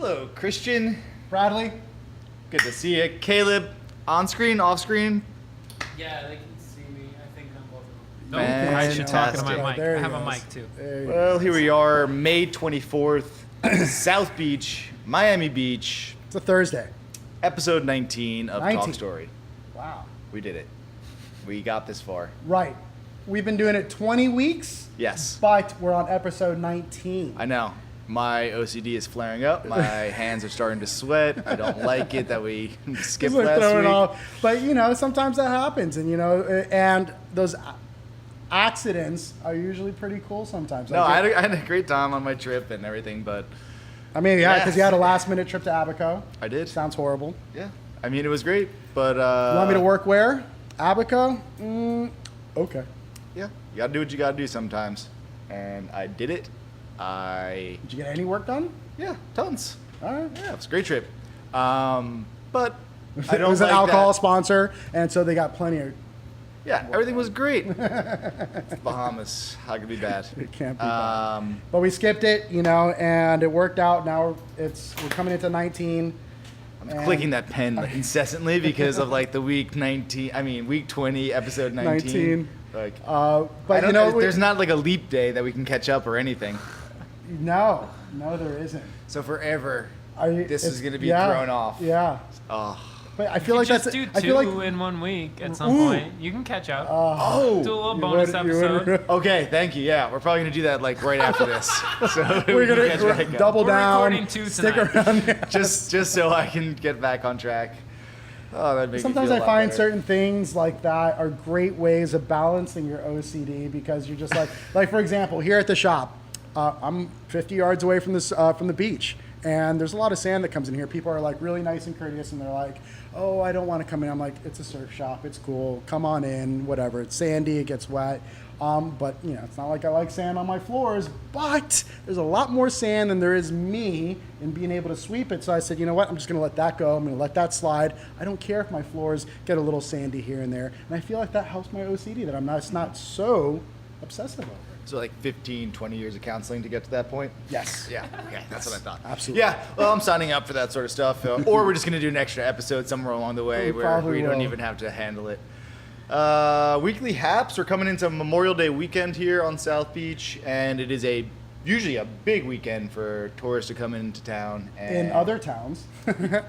Hello, Christian. Bradley. Good to see you. Caleb, on screen, off screen. Yeah, they can see me. I think on both of them. No, I should talk into my Fantastic. mic. There I he have a goes. mic too. There you Well, go. here we are, May 24th, South Beach, Miami Beach, It's a Thursday. episode 19 of 19. Talk Story. Wow. We did it. We got this far. Right. We've been doing it 20 weeks, Yes. but we're on episode 19. I know. My OCD is flaring up. My hands are starting to sweat. I don't like it that we skipped Just like last throwing week. off. But sometimes that happens, and those accidents are usually pretty cool sometimes. No, I had a great time on my trip and everything, but yeah, because you had a Yeah. last-minute trip to Abaco. I did. Sounds horrible. Yeah. I mean, it was great, but You want me to work where? Abaco? Okay. yeah, you gotta do what you gotta do sometimes, and I did it. Did you get any work done? Yeah, tons. All right. Yeah, it was a great trip. But I It don't was an like alcohol that. sponsor, and so they got plenty of. Yeah, everything was great. It's Bahamas. How could it be bad? It can't be bad. But we skipped it, and it worked out. Now we're coming into 19. I'm and- clicking that pen incessantly because of like the week 20, episode 19. Like, I But don't know, there's not like a leap day that we can catch up or anything. no, there isn't. So forever, this It's- is gonna be yeah, thrown off. Yeah, Oh, but I feel You like just that's. do I feel like. two in 1 week at some Ooh. point. You can catch up. oh. Do a little You bonus would- you would- episode. Okay, thank you. Yeah, we're probably gonna do that like right after this. So We're we can gonna catch back up. double We're down. recording two Stick tonight. around. Yeah. just so I can get back on track. Oh, that makes Sometimes me I feel a lot find better. certain things like that are great ways of balancing your OCD because you're just like for example, here at the shop, I'm 50 yards away from the beach, and there's a lot of sand that comes in here. People are like really nice and courteous, and they're like, "Oh, I don't want to come in." I'm like, "It's a surf shop. It's cool. Come on in. Whatever. It's sandy. It gets wet." But it's not like I like sand on my floors, but there's a lot more sand than there is me in being able to sweep it. So I said, you know what? I'm just going to let that go. I'm going to let that slide. I don't care if my floors get a little sandy here and there. And I feel like that helps my OCD, that it's not so obsessive over it. So like 15, 20 years of counseling to get to that point? Yes. Yeah, okay, that's what I thought. Absolutely. Yeah, well, I'm signing up for that sort of stuff. Or we're just going to do an extra episode somewhere along the way We where probably we don't will. even have to handle it. Weekly haps. We're coming into Memorial Day weekend here on South Beach, and it is usually a big weekend for tourists to come into town. And In other towns.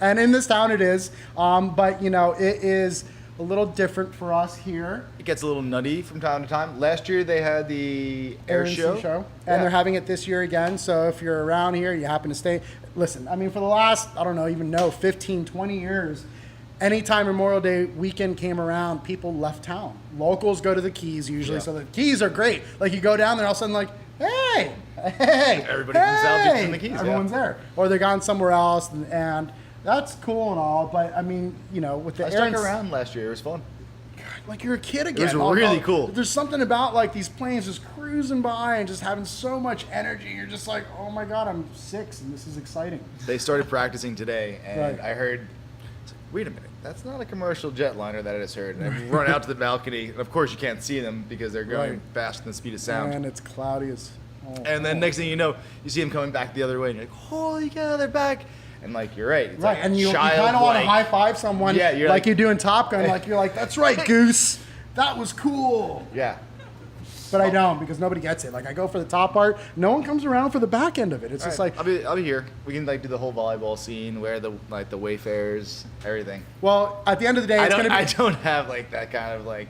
And in this town it is. But, it is a little different for us here. it gets a little nutty from time to time. Last year they had the air Sea show. And Yeah. they're having it this year again. So if you're around here, you happen to stay. Listen, I mean, for the last, 15, 20 years, anytime Memorial Day weekend came around, people left town. Locals go to the Keys usually. Yeah. So the Keys are great. Like you go down there, all of a sudden, like, hey. Everybody from South Beach and the Keys, yeah. Everyone's there. Or they're gone somewhere else. And that's cool and all. But I mean, with the I stuck around last year. It was fun. like you're a kid again. was really cool. There's something about like these planes just cruising by and just having so much energy. You're just like, oh my God, I'm 6 and this is exciting. They started practicing today, and Right. I heard, wait a minute, that's not a commercial jetliner that I just heard. And I run out to the balcony, and of course you can't see them because they're going Right. faster than the speed of sound. And it's cloudy as. And then next thing you know, you see them coming back the other way, and you're like, holy cow, they're back. And like, you're right. It's Right, like and you kind of want to high five someone, Yeah, you're like like- you do in Top Gun. Like you're like, that's right, Goose. That was cool. Yeah. But I don't because nobody gets it. Like I go for the top part, no one comes around for the back end of it. It's just All right, like, I'll be here. We can like do the whole volleyball scene, wear the Wayfarers, everything. well, at the end of the day, it's gonna be. I don't have like that kind of like,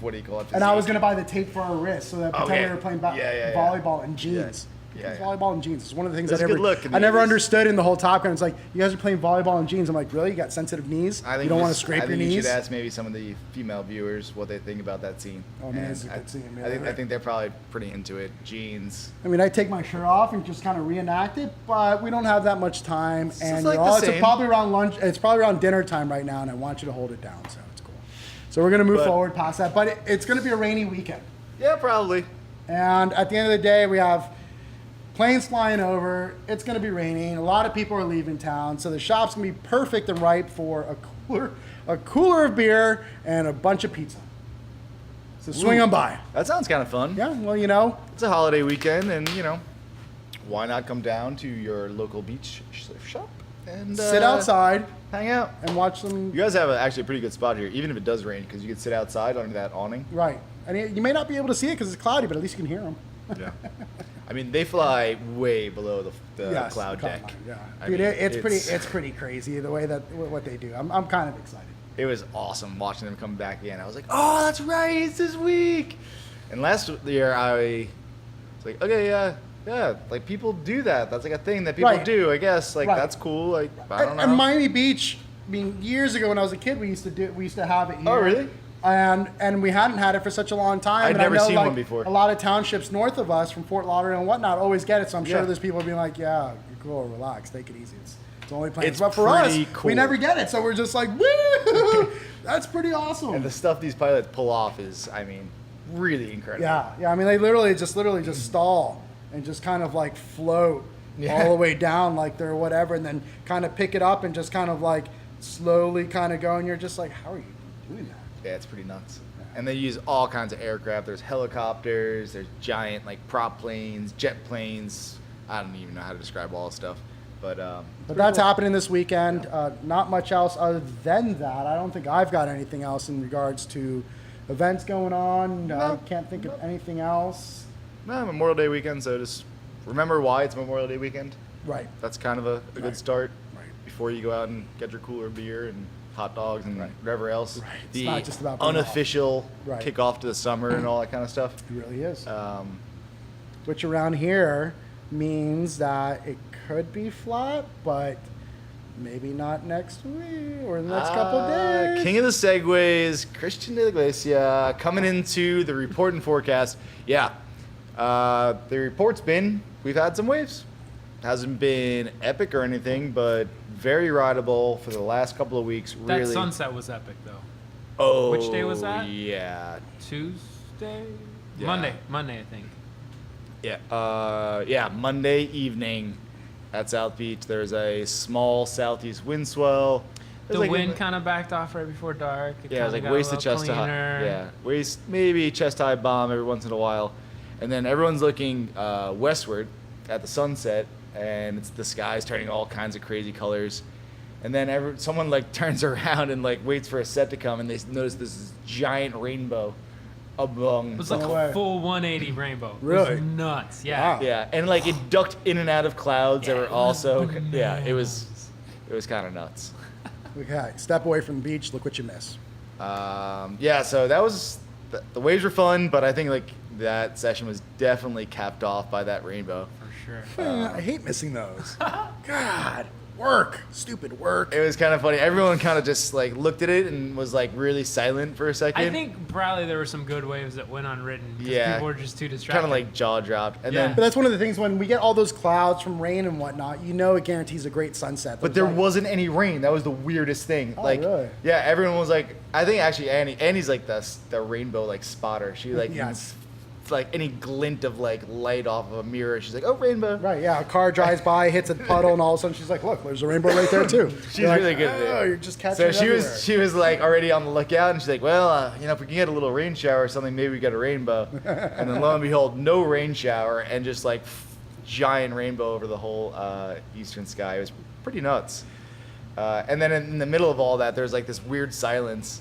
what do you call it? And I was gonna buy the tape for our wrists so that pretend Okay. we were playing Yeah. volleyball in jeans. Yeah, Because yeah. volleyball in jeans is one of the things That's a good look in the I never 80s. understood in the whole Top Gun. It's like you guys are playing volleyball in jeans. I'm like, really? You got sensitive knees? I think You don't want to just- scrape I your think you knees? should ask maybe some of the female viewers what they think about that scene. Oh, man, And it's a good scene, man. I think they're probably pretty into it. Jeans. I mean, I take my shirt off and just kind of reenact it, but we don't have that much time. And like the it's same. probably around lunch. It's probably around dinner time right now, and I want you to hold it down, so it's cool. So we're gonna move But- forward past that, but it's gonna be a rainy weekend. Yeah, probably. And at the end of the day, we have planes flying over. It's going to be raining. A lot of people are leaving town, so the shop's going to be perfect and ripe for a cooler of beer and a bunch of pizza. So swing Ooh. on by. That sounds kind of fun. Yeah, well, It's a holiday weekend, and why not come down to your local beach shop and Sit outside hang out? and watch them. You guys have actually a pretty good spot here, even if it does rain, because you can sit outside under that awning. Right. And you may not be able to see it because it's cloudy, but at least you can hear them. Yeah. I mean, they fly way below the cloud come deck. on, yeah. I Dude, mean, it's pretty crazy the way that what they do. I'm kind of excited. It was awesome watching them come back again. I was like, oh, that's right, it's this week. And last year, I was like, okay, yeah, like people do that. That's like a thing that people Right. do, I guess. Like Right. that's cool. Like I don't know. And Miami Beach, I mean, years ago when I was a kid, we used to have it here. Oh, really? And we hadn't had it for such a long time. I'd and I never know, seen like, one before. A lot of townships north of us, from Fort Lauderdale and whatnot, always get it. So I'm sure Yeah. there's people being like, yeah, you're cool, relax, take it easy. It's only planes. It's But for us, pretty we cool. never get it. So we're just like, woo! That's pretty awesome. And the stuff these pilots pull off is, I mean, really incredible. Yeah. I mean, they literally just stall and just kind of like float Yeah. all the way down like they're whatever, and then kind of pick it up and just kind of like slowly kind of go. And you're just like, how are you doing that? Yeah, it's pretty nuts. And they use all kinds of aircraft. There's helicopters, there's giant like prop planes, jet planes. I don't even know how to describe all the stuff. But That's happening this weekend. Not much else other than that. I don't think I've got anything else in regards to events going on. I No. can't think of anything else. no, Memorial Day weekend, so just remember why it's Memorial Day weekend. Right. That's kind of a Right. good start Right. before you go out and get your cooler beer and hot dogs and Right. whatever else. Right. It's The not just about being unofficial Right. kickoff to the summer and all that kind of stuff. It really is. Um, Which around here means that it could be flat, but maybe not next week or the next couple of days. King of the Segways, Christian de la Iglesia, coming into the report and forecast. Yeah, the report's been, we've had some waves. Hasn't been epic or anything, but very rideable for the last couple of weeks. That Really. sunset was epic, though. Oh, Which day was that? Yeah, Tuesday? Yeah. Monday, I think. yeah, Monday evening at South Beach. There's a small southeast wind swell. There's The like wind a- kind of backed off right before dark. Yeah, it was kinda like got a waist to little chest high. cleaner. Yeah, waist maybe chest high bomb every once in a while, and then everyone's looking westward at the sunset, and the sky's turning all kinds of crazy colors, and then someone like turns around and like waits for a set to come, and they notice this giant rainbow among. It was like No a way. full 180 rainbow. It Really? was nuts. Yeah. Wow. Yeah, and like it ducked in and out of clouds that Yeah, were it was also yeah, it bananas. was kind of nuts. Okay, step away from the beach. Look what you miss. Yeah, so that was the waves were fun, but I think like that session was definitely capped off by that rainbow. For sure. I hate missing those. God, work, stupid work. It was kind of funny. Everyone kind of just like looked at it and was like really silent for a second. I think probably there were some good waves that went unwritten because Yeah. people were just too distracted. kind of like jaw dropped, and Yeah. But then that's one of the things when we get all those clouds from rain and whatnot, you know it guarantees a great sunset. but There's there like- wasn't any rain. That was the weirdest thing. Oh, like really? yeah, everyone was like, I think actually Annie's like the rainbow like spotter. She like Yes. like any glint of like light off of a mirror, she's like, oh, rainbow. Right, yeah. A car drives by, hits a puddle, and all of a sudden she's like, "Look, there's a rainbow right there too." She's You're like, really good at it. Oh, you're just catching So it she everywhere. was like already on the lookout, and she's like, well, if we can get a little rain shower or something, maybe we get a rainbow. And then lo and behold, no rain shower, and just like giant rainbow over the whole eastern sky. It was pretty nuts. And then in the middle of all that, there's like this weird silence.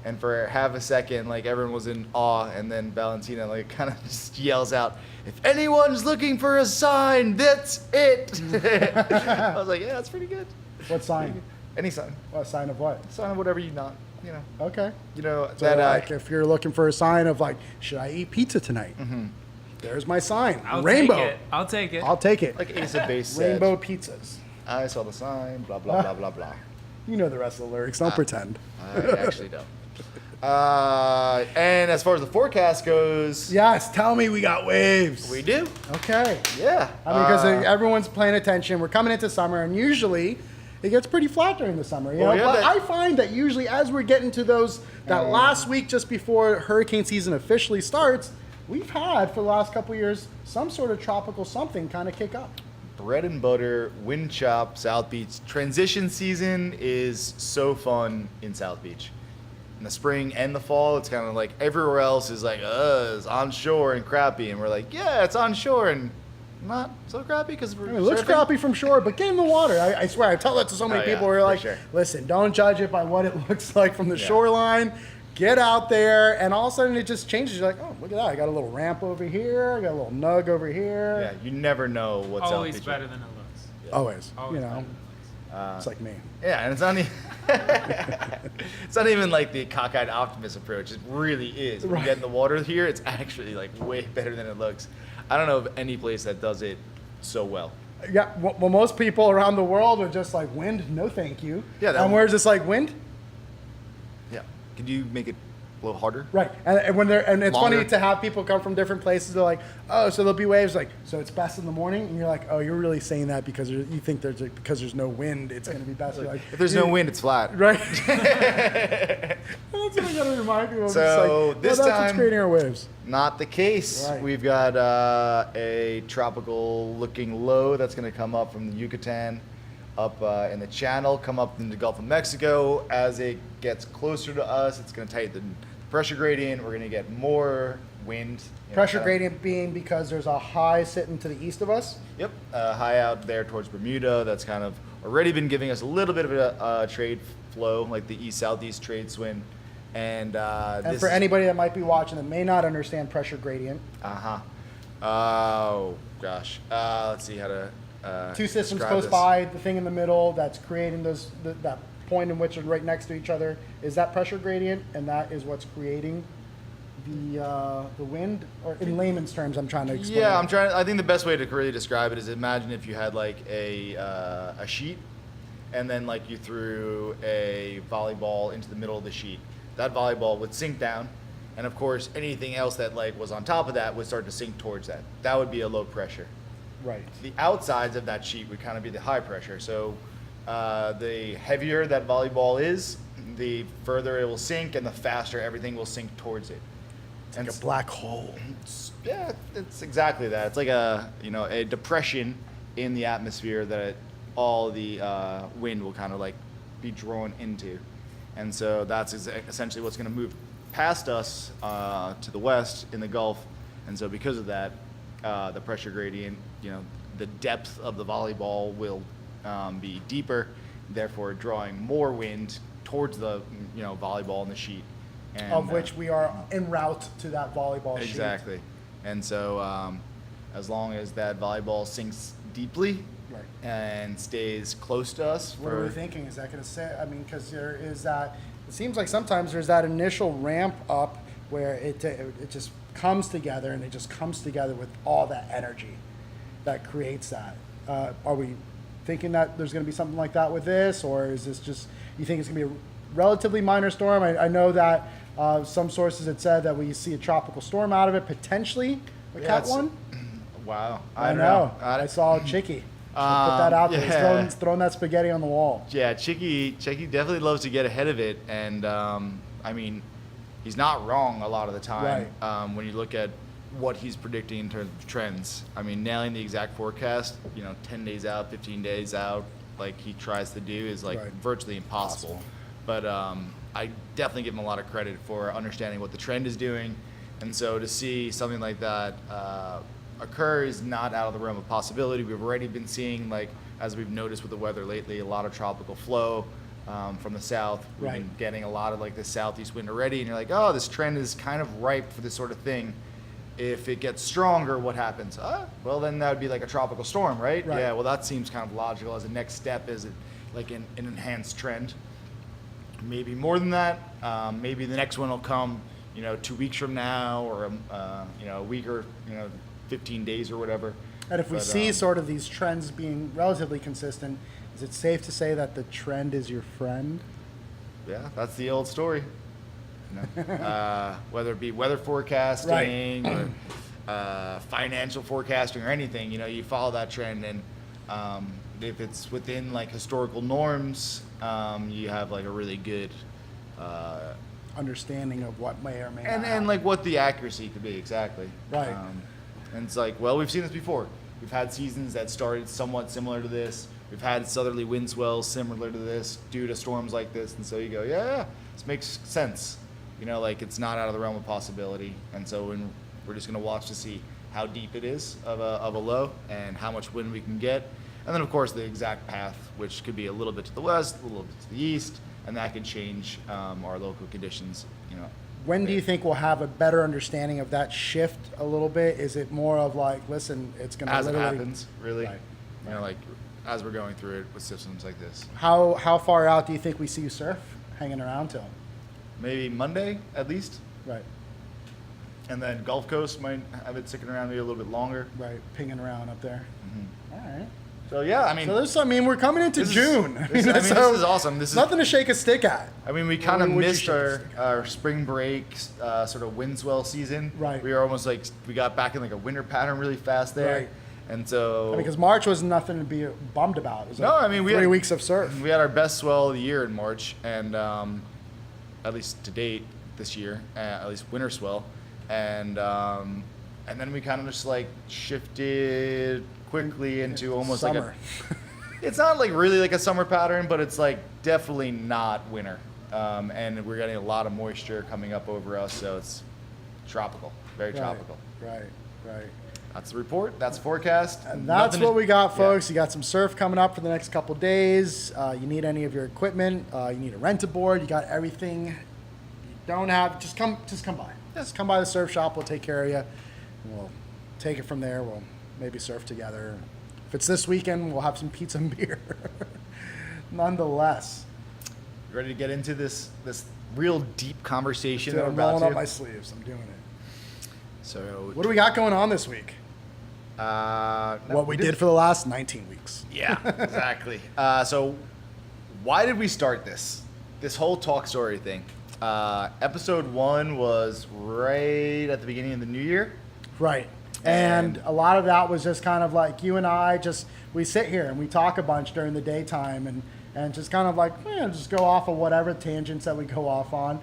And for half a second, like everyone was in awe, and then Valentina like kind of just yells out, "If anyone's looking for a sign, that's it." I was like, yeah, that's pretty good. What sign? Any sign, What sign of what? sign of whatever you not, Okay. so So that like if you're looking for a sign of like, should I eat pizza tonight? There's my sign. I'll Rainbow. Take it. I'll take it. I'll take it. like Ace of Base said, Rainbow pizzas. I saw the sign, blah blah blah blah blah. You know the rest of the lyrics. Don't pretend. I actually don't. And as far as the forecast goes, Yes. Tell me we got waves. we do. Okay. Yeah. I mean, because everyone's paying attention. We're coming into summer, and usually it gets pretty flat during the summer. You Well, know? yeah, But that- I find that usually as we're getting to that last week just before hurricane season officially starts, we've had for the last couple of years some sort of tropical something kind of kick up. bread and butter, wind chop, South Beach. Transition season is so fun in South Beach. In the spring and the fall, it's kind of like everywhere else is like, it's onshore and crappy. And we're like, yeah, it's onshore and not so crappy because we're I mean, it looks surfing. crappy from shore, but get in the water. I swear, I tell that to so many Oh, yeah, people who are for like, sure. listen, don't judge it by what it looks like from the Yeah. shoreline. Get out there, and all of a sudden it just changes. You're like, oh, look at that. I got a little ramp over here. I got a little nug over here. Yeah, you never know what's Always out better than it looks. Always. Always You better know, than it looks. it's like me. Yeah, and it's not even it's not even like the cockeyed optimist approach. It really is. When Right. you get in the water here, it's actually like way better than it looks. I don't know of any place that does it so well. Yeah, well, most people around the world are just like, wind, no thank you. Yeah, that and one- we're just like, wind? Yeah. Could you make it a little harder? Right, and when they're and it's Longer. funny to have people come from different places. They're like, oh, so there'll be waves. Like, so it's best in the morning, and you're like, oh, you're really saying that because you think because there's no wind, it's going to be best. You're like, If there's no wind, it's flat. right? That's what I got to remind people. So, Just like, this that's what's time- creating our waves. Not the case. Right. We've got a tropical looking low that's going to come up from the Yucatan up in the channel, come up in the Gulf of Mexico. As it gets closer to us, it's going to tighten the pressure gradient. We're going to get more wind. you know, Pressure kinda- gradient being because there's a high sitting to the east of us. Yep, high out there towards Bermuda. That's kind of already been giving us a little bit of a trade flow, like the east-southeast trade swing. And And this for is- anybody that might be watching that may not understand pressure gradient, Uh-huh. Oh, gosh. Let's see how to two systems describe close this. by, the thing in the middle that's creating that point in which are right next to each other is that pressure gradient, and that is what's creating the wind. Or in layman's terms, I'm trying to explain. Yeah, it. I think the best way to really describe it is imagine if you had like a sheet, and then like you threw a volleyball into the middle of the sheet. That volleyball would sink down, and of course anything else that like was on top of that would start to sink towards that. That would be a low pressure. Right. The outsides of that sheet would kind of be the high pressure. So the heavier that volleyball is, the further it will sink, and the faster everything will sink towards it. It's like a black hole. Yeah, it's exactly that. It's like a depression in the atmosphere that all the wind will kind of like be drawn into, and so that's essentially what's going to move past us to the west in the Gulf, and so because of that, the pressure gradient, the depth of the volleyball will be deeper, therefore drawing more wind towards the volleyball in the sheet. And, Of which we are en route to that volleyball sheet. exactly. And so as long as that volleyball sinks deeply Right. and stays close to us What are we thinking? Is that going to say? I mean, because there is that. It seems like sometimes there's that initial ramp up where it just comes together, and it just comes together with all that energy that creates that. Are we thinking that there's going to be something like that with this, or is this just you think it's going to be a relatively minor storm? I know that some sources had said that we see a tropical storm out of it potentially. A Yeah, Cat it's- 1. Wow. I don't know. I I saw Chicky. Put that out there. yeah. He's throwing that spaghetti on the wall. Yeah, Chicky definitely loves to get ahead of it, and I mean, he's not wrong a lot of the time. When you look at what he's predicting in terms of trends, I mean, nailing the exact forecast, 10 days out, 15 days out, like he tries to do, is like Right. virtually impossible. But I definitely give him a lot of credit for understanding what the trend is doing, and so to see something like that occur is not out of the realm of possibility. We've already been seeing, like, as we've noticed with the weather lately, a lot of tropical flow from the south. We've Right. been getting a lot of like the southeast wind already, and you're like, oh, this trend is kind of ripe for this sort of thing. If it gets stronger, what happens? Well, then that would be like a tropical storm, right? Right. Yeah, well, that seems kind of logical as a next step. Is it like an enhanced trend? Maybe more than that. Maybe the next one will come, 2 weeks from now, or a week, or 15 days or whatever. And if we But, see sort of these trends being relatively consistent, is it safe to say that the trend is your friend? Yeah, that's the old story. Whether it be weather forecasting or financial forecasting or anything, you follow that trend, and if it's within like historical norms, you have like a really good Understanding of what may or may not and happen. like what the accuracy could be exactly. Right. And it's like, well, we've seen this before. We've had seasons that started somewhat similar to this. We've had southerly wind swells similar to this due to storms like this, and so you go, yeah, this makes sense. Like it's not out of the realm of possibility, and so we're just gonna watch to see how deep it is of a low and how much wind we can get. And then, of course, the exact path, which could be a little bit to the west, a little bit to the east, and that could change our local conditions, When do you think we'll have a better understanding of that shift a little bit? Is it more of like, listen, it's going to as it literally happens, really. Right. Like as we're going through it with systems like this. How far out do you think we see you surf hanging around till? Maybe Monday at least, Right, and then Gulf Coast might have it sticking around maybe a little bit longer. right, pinging around up there. All right. So yeah, I mean, So we're coming into this is- June. this is awesome. This is nothing to shake a stick at. I mean, we kind of Would you missed shake a stick our spring break sort of wind swell season. Right. We were almost like we got back in like a winter pattern really fast there, Right. and so Because March was nothing to be bummed about. It was No, like I mean, we 3 had- weeks of surf. we had our best swell of the year in March, and at least to date this year, at least winter swell, and then we kind of just like shifted quickly into almost Summer. like a. It's not like really like a summer pattern, but it's like definitely not winter. And we're getting a lot of moisture coming up over us, so it's tropical, very tropical. Right. That's the report. That's the forecast. And that's Nothing what to- we got, yeah. folks. You got some surf coming up for the next couple days. You need any of your equipment. You need a rent-a-board. You got everything. You don't have, just come by. Just come by the surf shop. We'll take care of you. And we'll take it from there. We'll maybe surf together. If it's this weekend, we'll have some pizza and beer. Nonetheless. Ready to get into this real deep conversation Dude, that we're I'm about rolling to. up my sleeves. I'm doing it. So What do we got going on this week? no, What we did for the last 19 weeks. Yeah, exactly. So why did we start this whole talk story thing? Episode 1 was right at the beginning of the new year. Right. And a lot of that was just kind of like you and I we sit here and we talk a bunch during the daytime and just kind of like, just go off of whatever tangents that we go off on.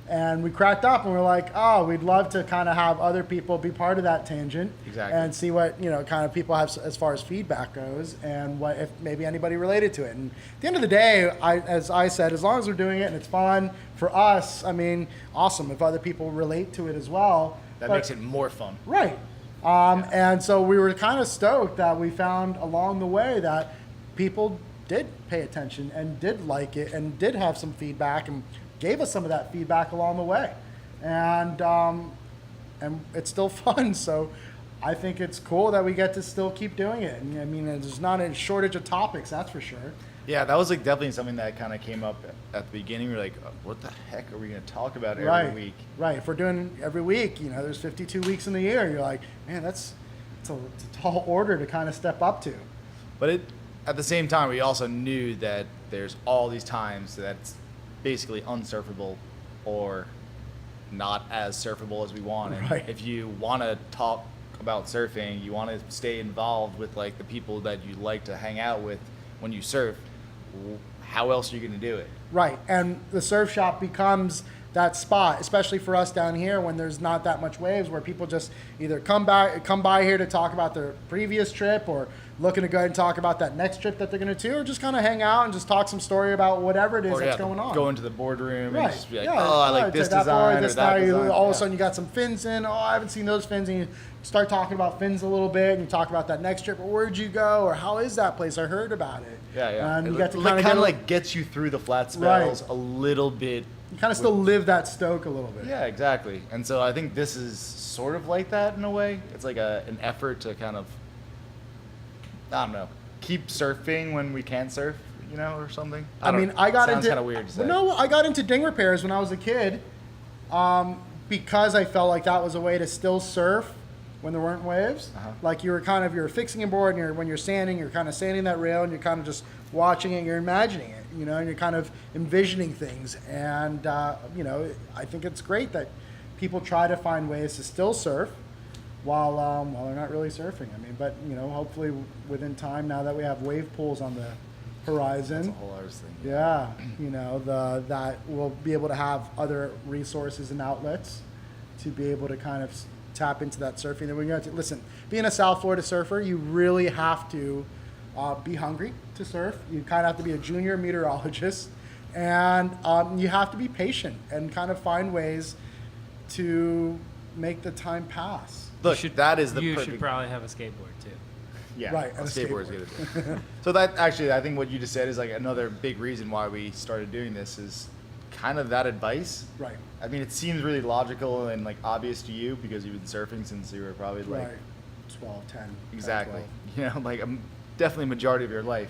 And we cracked up and we're like, oh, we'd love to kind of have other people be part of that tangent. Exactly. And see what, kind of people have as far as feedback goes and what if maybe anybody related to it. And at the end of the day, as I said, as long as we're doing it and it's fun for us, I mean, awesome if other people relate to it as well. That But- makes it more fun. Right. And so we were kind of stoked that we found along the way that people did pay attention and did like it and did have some feedback and gave us some of that feedback along the way. And it's still fun. So I think it's cool that we get to still keep doing it. And I mean, there's not a shortage of topics, that's for sure. Yeah, that was like definitely something that kind of came up at the beginning. We were like, what the heck are we going to talk about every week? Right. If we're doing every week, there's 52 weeks in the year. You're like, man, it's a tall order to kind of step up to. But at the same time, we also knew that there's all these times that it's basically unsurfable or not as surfable as we want. And Right. if you want to talk about surfing, you want to stay involved with like the people that you like to hang out with when you surf, how else are you going to do it? Right, and the surf shop becomes that spot, especially for us down here when there's not that much waves, where people just either come by here to talk about their previous trip or looking to go ahead and talk about that next trip that they're going to do, or just kind of hang out and just talk some story about whatever it is that's going on. Go into the boardroom and Right. just be like, Yeah. oh, I like this take that design board, or this that now you- design. all of Yeah. a sudden you got some fins in. Oh, I haven't seen those fins. And you start talking about fins a little bit and you talk about that next trip. Or where'd you go? Or how is that place? I heard about it. Yeah. And you It get to kind kind of like gets you through the flat spells a little bit. you kind of still live that stoke a little bit. Yeah, exactly. And so I think this is sort of like that in a way. It's like an effort to kind of, I don't know, keep surfing when we can't surf, or something. I mean, I got sounds into kind of weird to say. No, I got into ding repairs when I was a kid, because I felt like that was a way to still surf when there weren't waves. Uh-huh. Like you're fixing a board, and when you're sanding, you're kind of sanding that rail, and you're kind of just watching it, you're imagining it, and you're kind of envisioning things. And I think it's great that people try to find ways to still surf while they're not really surfing. I mean, but hopefully within time, now that we have wave pools on the horizon. That's a whole other thing. Yeah, that we'll be able to have other resources and outlets to be able to kind of tap into that surfing. That we're going to listen. Being a South Florida surfer, you really have to be hungry to surf. You kind of have to be a junior meteorologist, and you have to be patient and kind of find ways to make the time pass. look, that is the You perfect. should probably have a skateboard too. Yeah, Right, a and a skateboard skateboard. is good. So that actually, I think what you just said is like another big reason why we started doing this is kind of that advice. Right. I mean, it seems really logical and like obvious to you because you've been surfing since you were probably like Right. 12, 10. 10, exactly, 12. you know, like definitely majority of your life.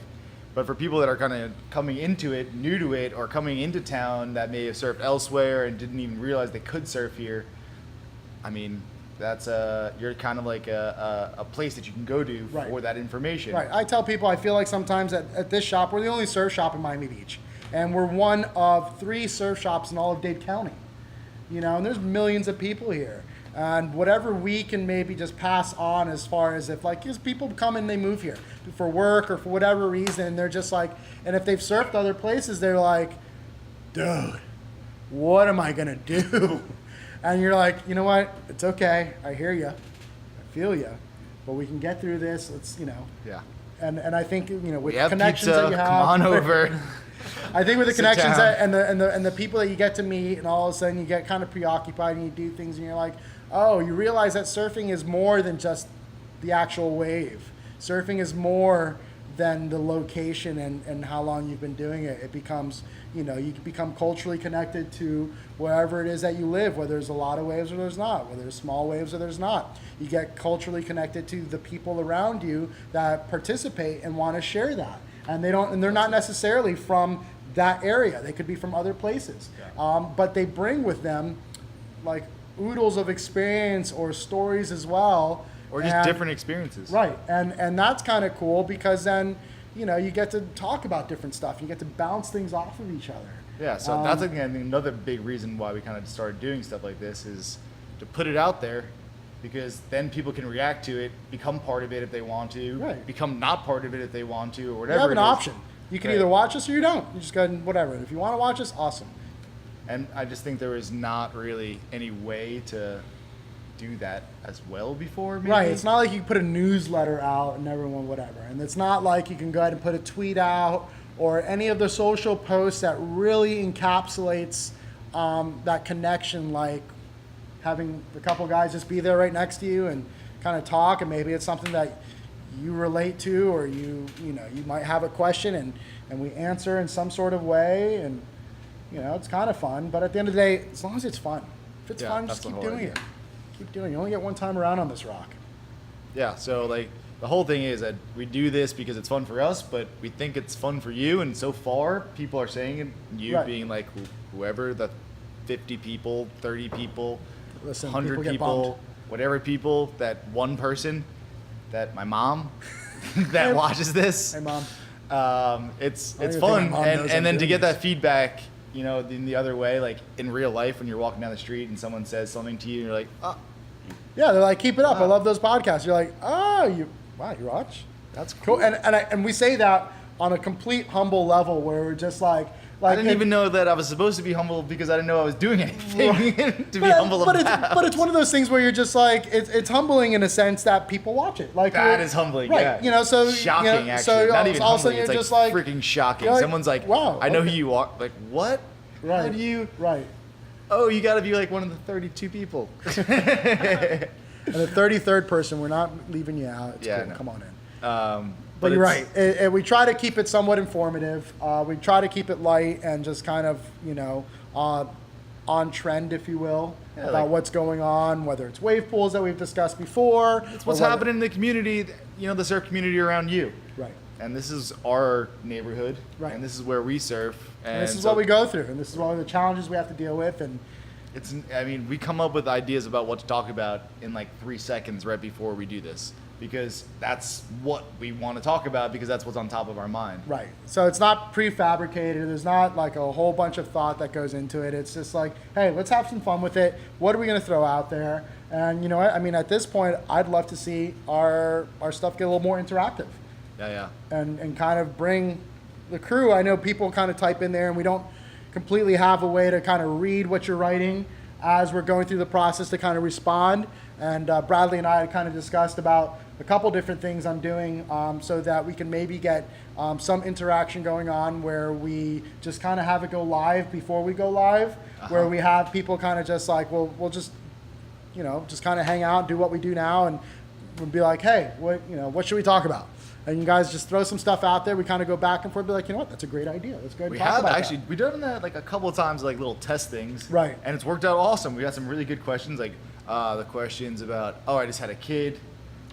But for people that are kind of coming into it, new to it, or coming into town that may have surfed elsewhere and didn't even realize they could surf here, I mean, that's you're kind of like a place that you can go to Right. for that information. Right. I tell people I feel like sometimes at this shop, we're the only surf shop in Miami Beach. And we're one of 3 surf shops in all of Dade County. You know, and there's millions of people here. And whatever we can maybe just pass on as far as if like, because people come and they move here for work or for whatever reason, they're just like, and if they've surfed other places, they're like, dude, what am I going to do? And you're like, you know what? It's okay. I hear you. I feel you. But we can get through this. Let's, you know. Yeah. And I think, you know, with We have connections pizza. that you have. Come on over. I think with the Sit connections down. and the people that you get to meet, and all of a sudden you get kind of preoccupied and you do things and you're like, oh, you realize that surfing is more than just the actual wave. Surfing is more than the location and how long you've been doing it. It becomes, you know, you become culturally connected to wherever it is that you live, whether there's a lot of waves or there's not, whether there's small waves or there's not. You get culturally connected to the people around you that participate and want to share that. And they're not necessarily from that area. They could be from other places. But they bring with them like oodles of experience or stories as well. Or just And- different experiences. Right, and that's kind of cool because then, you know, you get to talk about different stuff. You get to bounce things off of each other. Yeah, so that's I think another big reason why we kind of started doing stuff like this is to put it out there, because then people can react to it, become part of it if they want to, Right. become not part of it if they want to, or You whatever. have an it is. option. You can Right. either watch us or you don't. You just go ahead and whatever. If you want to watch us, awesome. And I just think there was not really any way to do that as well before. Maybe. Right. It's not like you can put a newsletter out and everyone whatever. And it's not like you can go ahead and put a tweet out or any of the social posts that really encapsulates that connection, like having a couple guys just be there right next to you and kind of talk, and maybe it's something that you relate to, or you might have a question and we answer in some sort of way, and you know, it's kind of fun. But at the end of the day, as long as it's fun, if it's Yeah, fun, that's just the keep whole doing idea. it. Keep doing it. You only get one time around on this rock. Yeah, so like the whole thing is that we do this because it's fun for us, but we think it's fun for you, and so far people are saying it, you Right. being like whoever, the 50 people, 30 people, Listen, 100 people get people, bummed. whatever people, that one person, that my mom that Hey. watches this. Hey, Mom. It's I don't even think fun, my mom knows I'm and then to doing get this. that feedback, you know, in the other way, like in real life when you're walking down the street and someone says something to you, and you're like, oh, Yeah, they're like, keep it up. I Wow. love those podcasts. You're like, oh, you watch? that's Cool. cool. And we say that on a complete humble level where we're just like I didn't if- even know that I was supposed to be humble because I didn't know I was doing anything to be but, humble but about. But it's one of those things where you're just like, it's humbling in a sense that people watch it. Like That you're- is humbling, right? yeah. You know, so Shocking, you know, actually. So Not even all of a sudden humbling. It's you're like just like freaking shocking. you're like, Someone's like, wow, I know okay. who you are. Like, what? Right. How do you? Right. Oh, you got to be like one of the 32 people. And the 33rd person, we're not leaving you out. It's Yeah, cool. no. Come on in. But You're it's- right. We try to keep it somewhat informative. We try to keep it light and just kind of, on trend, if you will, Yeah, about like- what's going on, whether it's wave pools that we've discussed before. It's what's or whether- happening in the community, the surf community around you. Right. And this is our neighborhood. Right. And this is where we surf. And this is so what we go through, and this is one of the challenges we have to deal with. And we come up with ideas about what to talk about in like 3 seconds right before we do this, because that's what we want to talk about, because that's what's on top of our mind. right, so it's not prefabricated. There's not like a whole bunch of thought that goes into it. It's just like, hey, let's have some fun with it. What are we going to throw out there? And you know what? I mean, at this point, I'd love to see our stuff get a little more interactive. Yeah. And kind of bring the crew. I know people kind of type in there, and we don't completely have a way to kind of read what you're writing as we're going through the process to kind of respond. And Bradley and I had kind of discussed about a couple different things I'm doing so that we can maybe get some interaction going on where we just kind of have it go live before we go live, where we have people kind of just like, well, we'll just just kind of hang out, do what we do now, and we'd be like, hey, what should we talk about? And you guys just throw some stuff out there. We kind of go back and forth, be like, you know what, that's a great idea. Let's go ahead and We talk have about actually, that. we've done that like a couple of times, like little test things. Right. And it's worked out awesome. We got some really good questions, like the questions about, I just had a kid,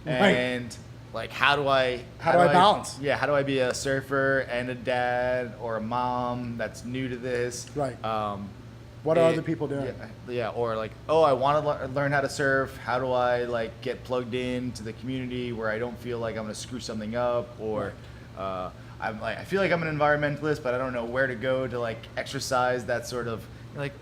and like, how do I balance? Yeah, how do I be a surfer and a dad or a mom that's new to this? Right. What are other people doing? Yeah, or like, I want to learn how to surf. How do I like get plugged into the community where I don't feel like I'm gonna screw something up, or I feel like I'm an environmentalist, but I don't know where to go to like exercise that sort of like,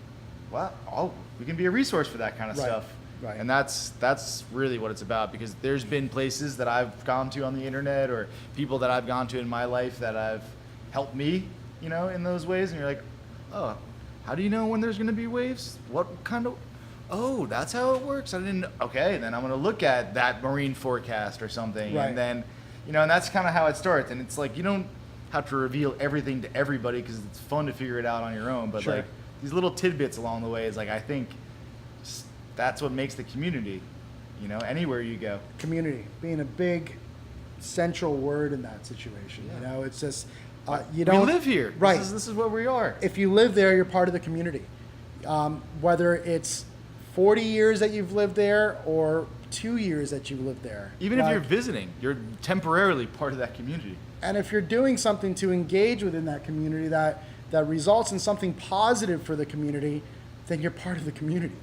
well, we can be a resource for that kind of Right, stuff. right. And that's really what it's about, because there's been places that I've gone to on the internet, or people that I've gone to in my life that have helped me, in those ways, and you're like, oh, how do you know when there's going to be waves? What kind of, that's how it works. I didn't, okay, then I'm going to look at that marine forecast or something. Right. And then, and that's kind of how it starts. And it's like, you don't have to reveal everything to everybody, because it's fun to figure it out on your own. But Sure. like these little tidbits along the way is like, I think that's what makes the community, anywhere you go. Community being a big central word in that situation. Yeah. It's just, you We don't live here. Right. This is what we are. If you live there, you're part of the community. Whether it's 40 years that you've lived there or 2 years that you've lived there. Even if you're visiting, you're temporarily part of that community. And if you're doing something to engage within that community that results in something positive for the community, then you're part of the community.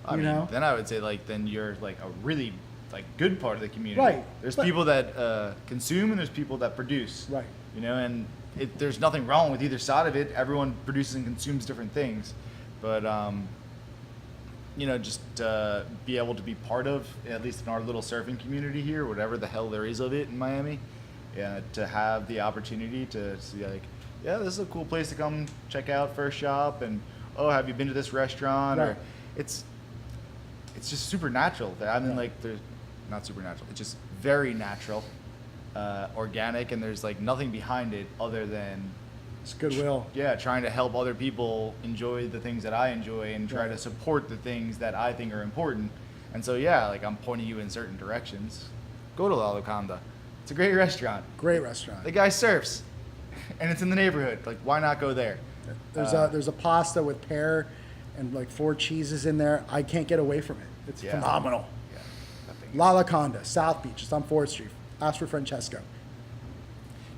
I mean, then I would say then you're like a really good part of the community. Right. There's But- people that consume, and there's people that produce. Right. And there's nothing wrong with either side of it. Everyone produces and consumes different things, but just be able to be part of, at least in our little surfing community here, whatever the hell there is of it in Miami, to have the opportunity to see this is a cool place to come check out for a shop, and have you been to this restaurant? Right. Or it's just supernatural. I mean, there's not supernatural. It's just very natural, organic, and there's nothing behind it other than It's goodwill. trying to help other people enjoy the things that I enjoy, and try Right. to support the things that I think are important. And so I'm pointing you in certain directions. Go to La Locanda. It's a great restaurant. Great restaurant. The guy surfs, and it's in the neighborhood. Why not go there? There's a pasta with pear and 4 cheeses in there. I can't get away from it. It's Yeah. phenomenal. Yeah, that thing. La Locanda, South Beach. It's on 4th Street. Ask for Francesco.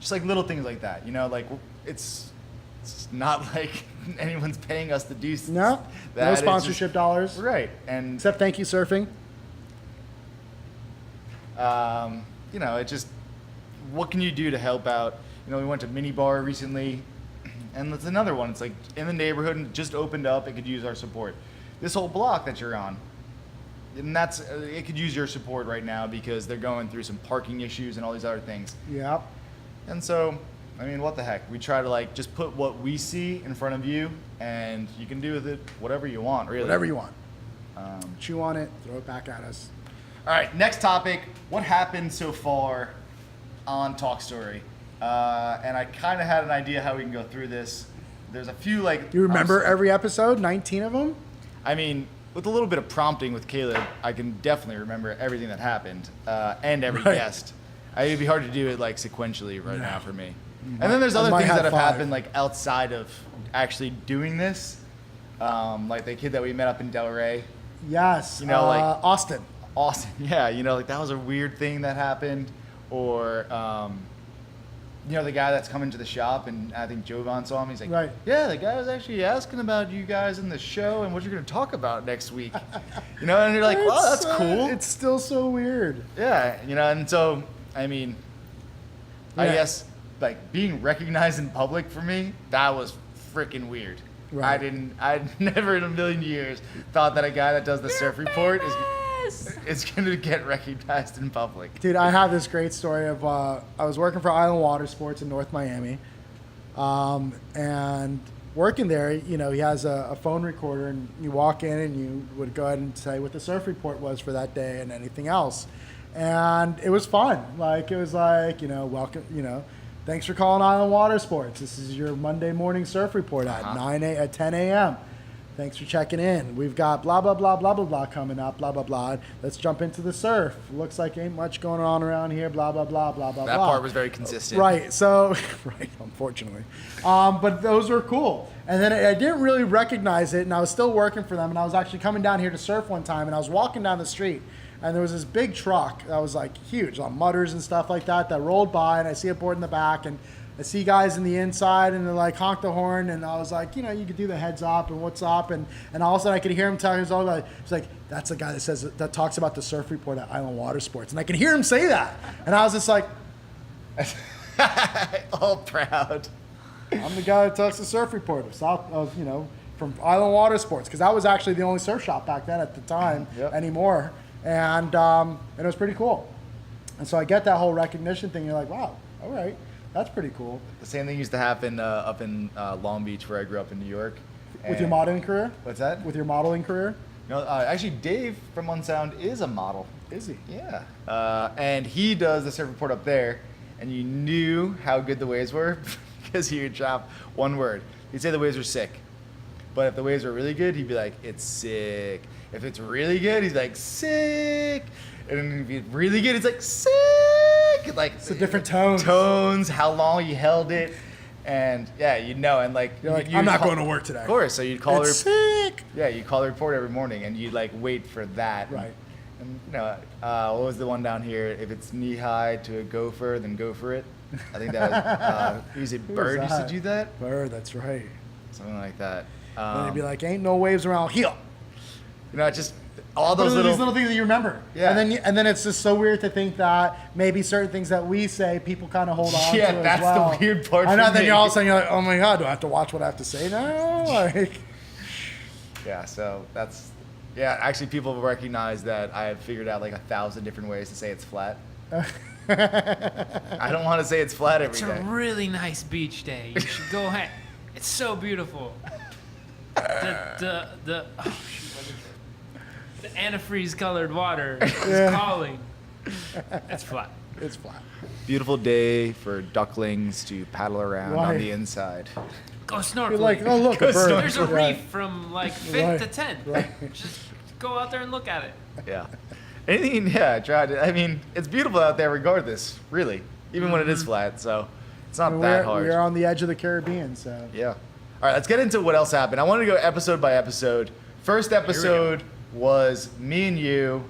Just little things like that, it's not like anyone's paying us to do No, that. no It's sponsorship dollars. just, right? And Except ThankYouSurfing. it just, what can you do to help out? We went to Mini Bar recently, and that's another one. It's in the neighborhood and just opened up. It could use our support. This whole block that you're on, and it could use your support right now, because they're going through some parking issues and all these other things. Yep. And so, what the heck? We try to just put what we see in front of you, and you can do with it whatever you want, really. Whatever you want. Um, Chew on it. Throw it back at us. All right, next topic. What happened so far on Talk Story? And I kind of had an idea how we can go through this. There's a few Do you remember every episode? 19 of them? I mean, with a little bit of prompting with Caleb, I can definitely remember everything that happened, and every Right. guest. It'd be hard to do it sequentially right now for me. And then there's I other might things that have have 5. happened outside of actually doing this, like the kid that we met up in Delray. Yes. Austin. Awesome. Yeah, that was a weird thing that happened. Or, the guy that's coming to the shop, and I think Jovan saw him. He's like, Right. yeah, the guy was actually asking about you guys in the show and what you're going to talk about next week. And you're like, well, that's cool. It's still so weird. Yeah, and so, I Yeah. guess, being recognized in public for me, that was freaking weird. Right. I'd never in a million years thought that a guy that does the surf report is going to get recognized in public. Dude, I have this great story of I was working for Island Water Sports in North Miami, and working there, he has a phone recorder, and you walk in and you would go ahead and say what the surf report was for that day and anything else, and it was fun. It was welcome, thanks for calling Island Water Sports. This is your Monday morning surf report at 10 a.m. Thanks for checking in. We've got blah, blah, blah, blah, blah, blah coming up, blah, blah, blah. Let's jump into the surf. Looks like ain't much going on around here, blah, blah, blah, blah, blah, That blah. part was very consistent. Right. So, right, unfortunately. But those were cool. And then I didn't really recognize it, and I was still working for them, and I was actually coming down here to surf one time, and I was walking down the street, and there was this big truck that was like huge on mutters and stuff like that rolled by, and I see a board in the back, and I see guys in the inside, and they're like honk the horn, and I was like, you could do the heads up and what's up, and all of a sudden I could hear him telling us all about it. It's like, that's the guy that talks about the surf report at Island Water Sports, and I can hear him say that, and I was just like, all proud. I'm the guy that talks the surf report from Island Water Sports, because that was actually the only surf shop back then at the time anymore, and it was pretty cool, and so I get that whole recognition thing. You're like, wow, all right. That's pretty cool. The same thing used to happen up in Long Beach, where I grew up in New York. With your modeling career? What's that? With your modeling career? Actually, Dave from Unsound is a model. Is he? Yeah. And he does the surf report up there, and you knew how good the waves were because he would drop one word. He'd say the waves were sick. But if the waves were really good, he'd be like, it's sick. If it's really good, he's like, sick. And if it's really good, it's like, sick. Like, it's a different tone. Tones, how long you held it. And yeah, and like, you're like, I'm not going to work today. Of course. So you'd call it's sick. Yeah, you'd call the report every morning, and you'd like wait for that. Right. And what was the one down here? If it's knee high to a gopher, then go for it. I think that was, Bird used to do that? Bird, that's right. Something like that. And they'd be like, ain't no waves around here. Just all those these little things that you remember. Yeah. And then it's just so weird to think that maybe certain things that we say, people kind of hold on to Yeah, as that's well. the weird part I know, for then me. you're all of a sudden you're like, oh my God, do I have to watch what I have to say now? Like, yeah, so that's, actually people recognize that I have figured out like 1,000 different ways to say it's flat. I don't want to say it's flat every It's day. a really nice beach day. You should go hang. It's so beautiful. The antifreeze colored water is calling. It's flat. it's flat. Beautiful day for ducklings to paddle around on Right. the inside. Go snorkeling. You're like, oh look, a bird. There's a Yeah. reef from like 5th to 10th. Right. Just go out there and look at it. Yeah. Anything, try to. I mean, it's beautiful out there regardless, really. Even when it is flat, so it's not that hard. We're on the edge of the Caribbean, so. Yeah. All right, let's get into what else happened. I want to go episode by episode. First episode was me and you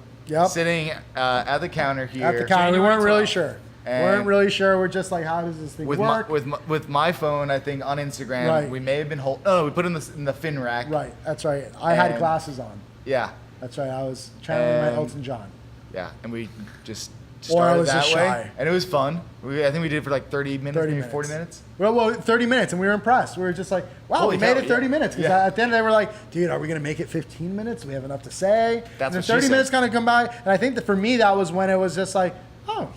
sitting at the counter here. At the counter, we weren't really sure. And We're just like, how does this thing work? with my phone, I think on Instagram, Right. we may have been we put it in the fin rack. Right, that's right. I had And- glasses on. Yeah. That's right. I was channeling my And- Elton John. Yeah, and we just Or I started was that just way, shy. and it was fun. I think we did it for like 30 minutes, 30 maybe minutes. 40 minutes. Well, 30 minutes, and we were impressed. We were just like, wow, Holy we made cow, it 30 yeah. minutes. Because Yeah. at the end, they were like, dude, are we going to make it 15 minutes? Do we have enough to say? That's and then what she 30 said. minutes kind of come by. And I think that for me, that was when it was just like, oh,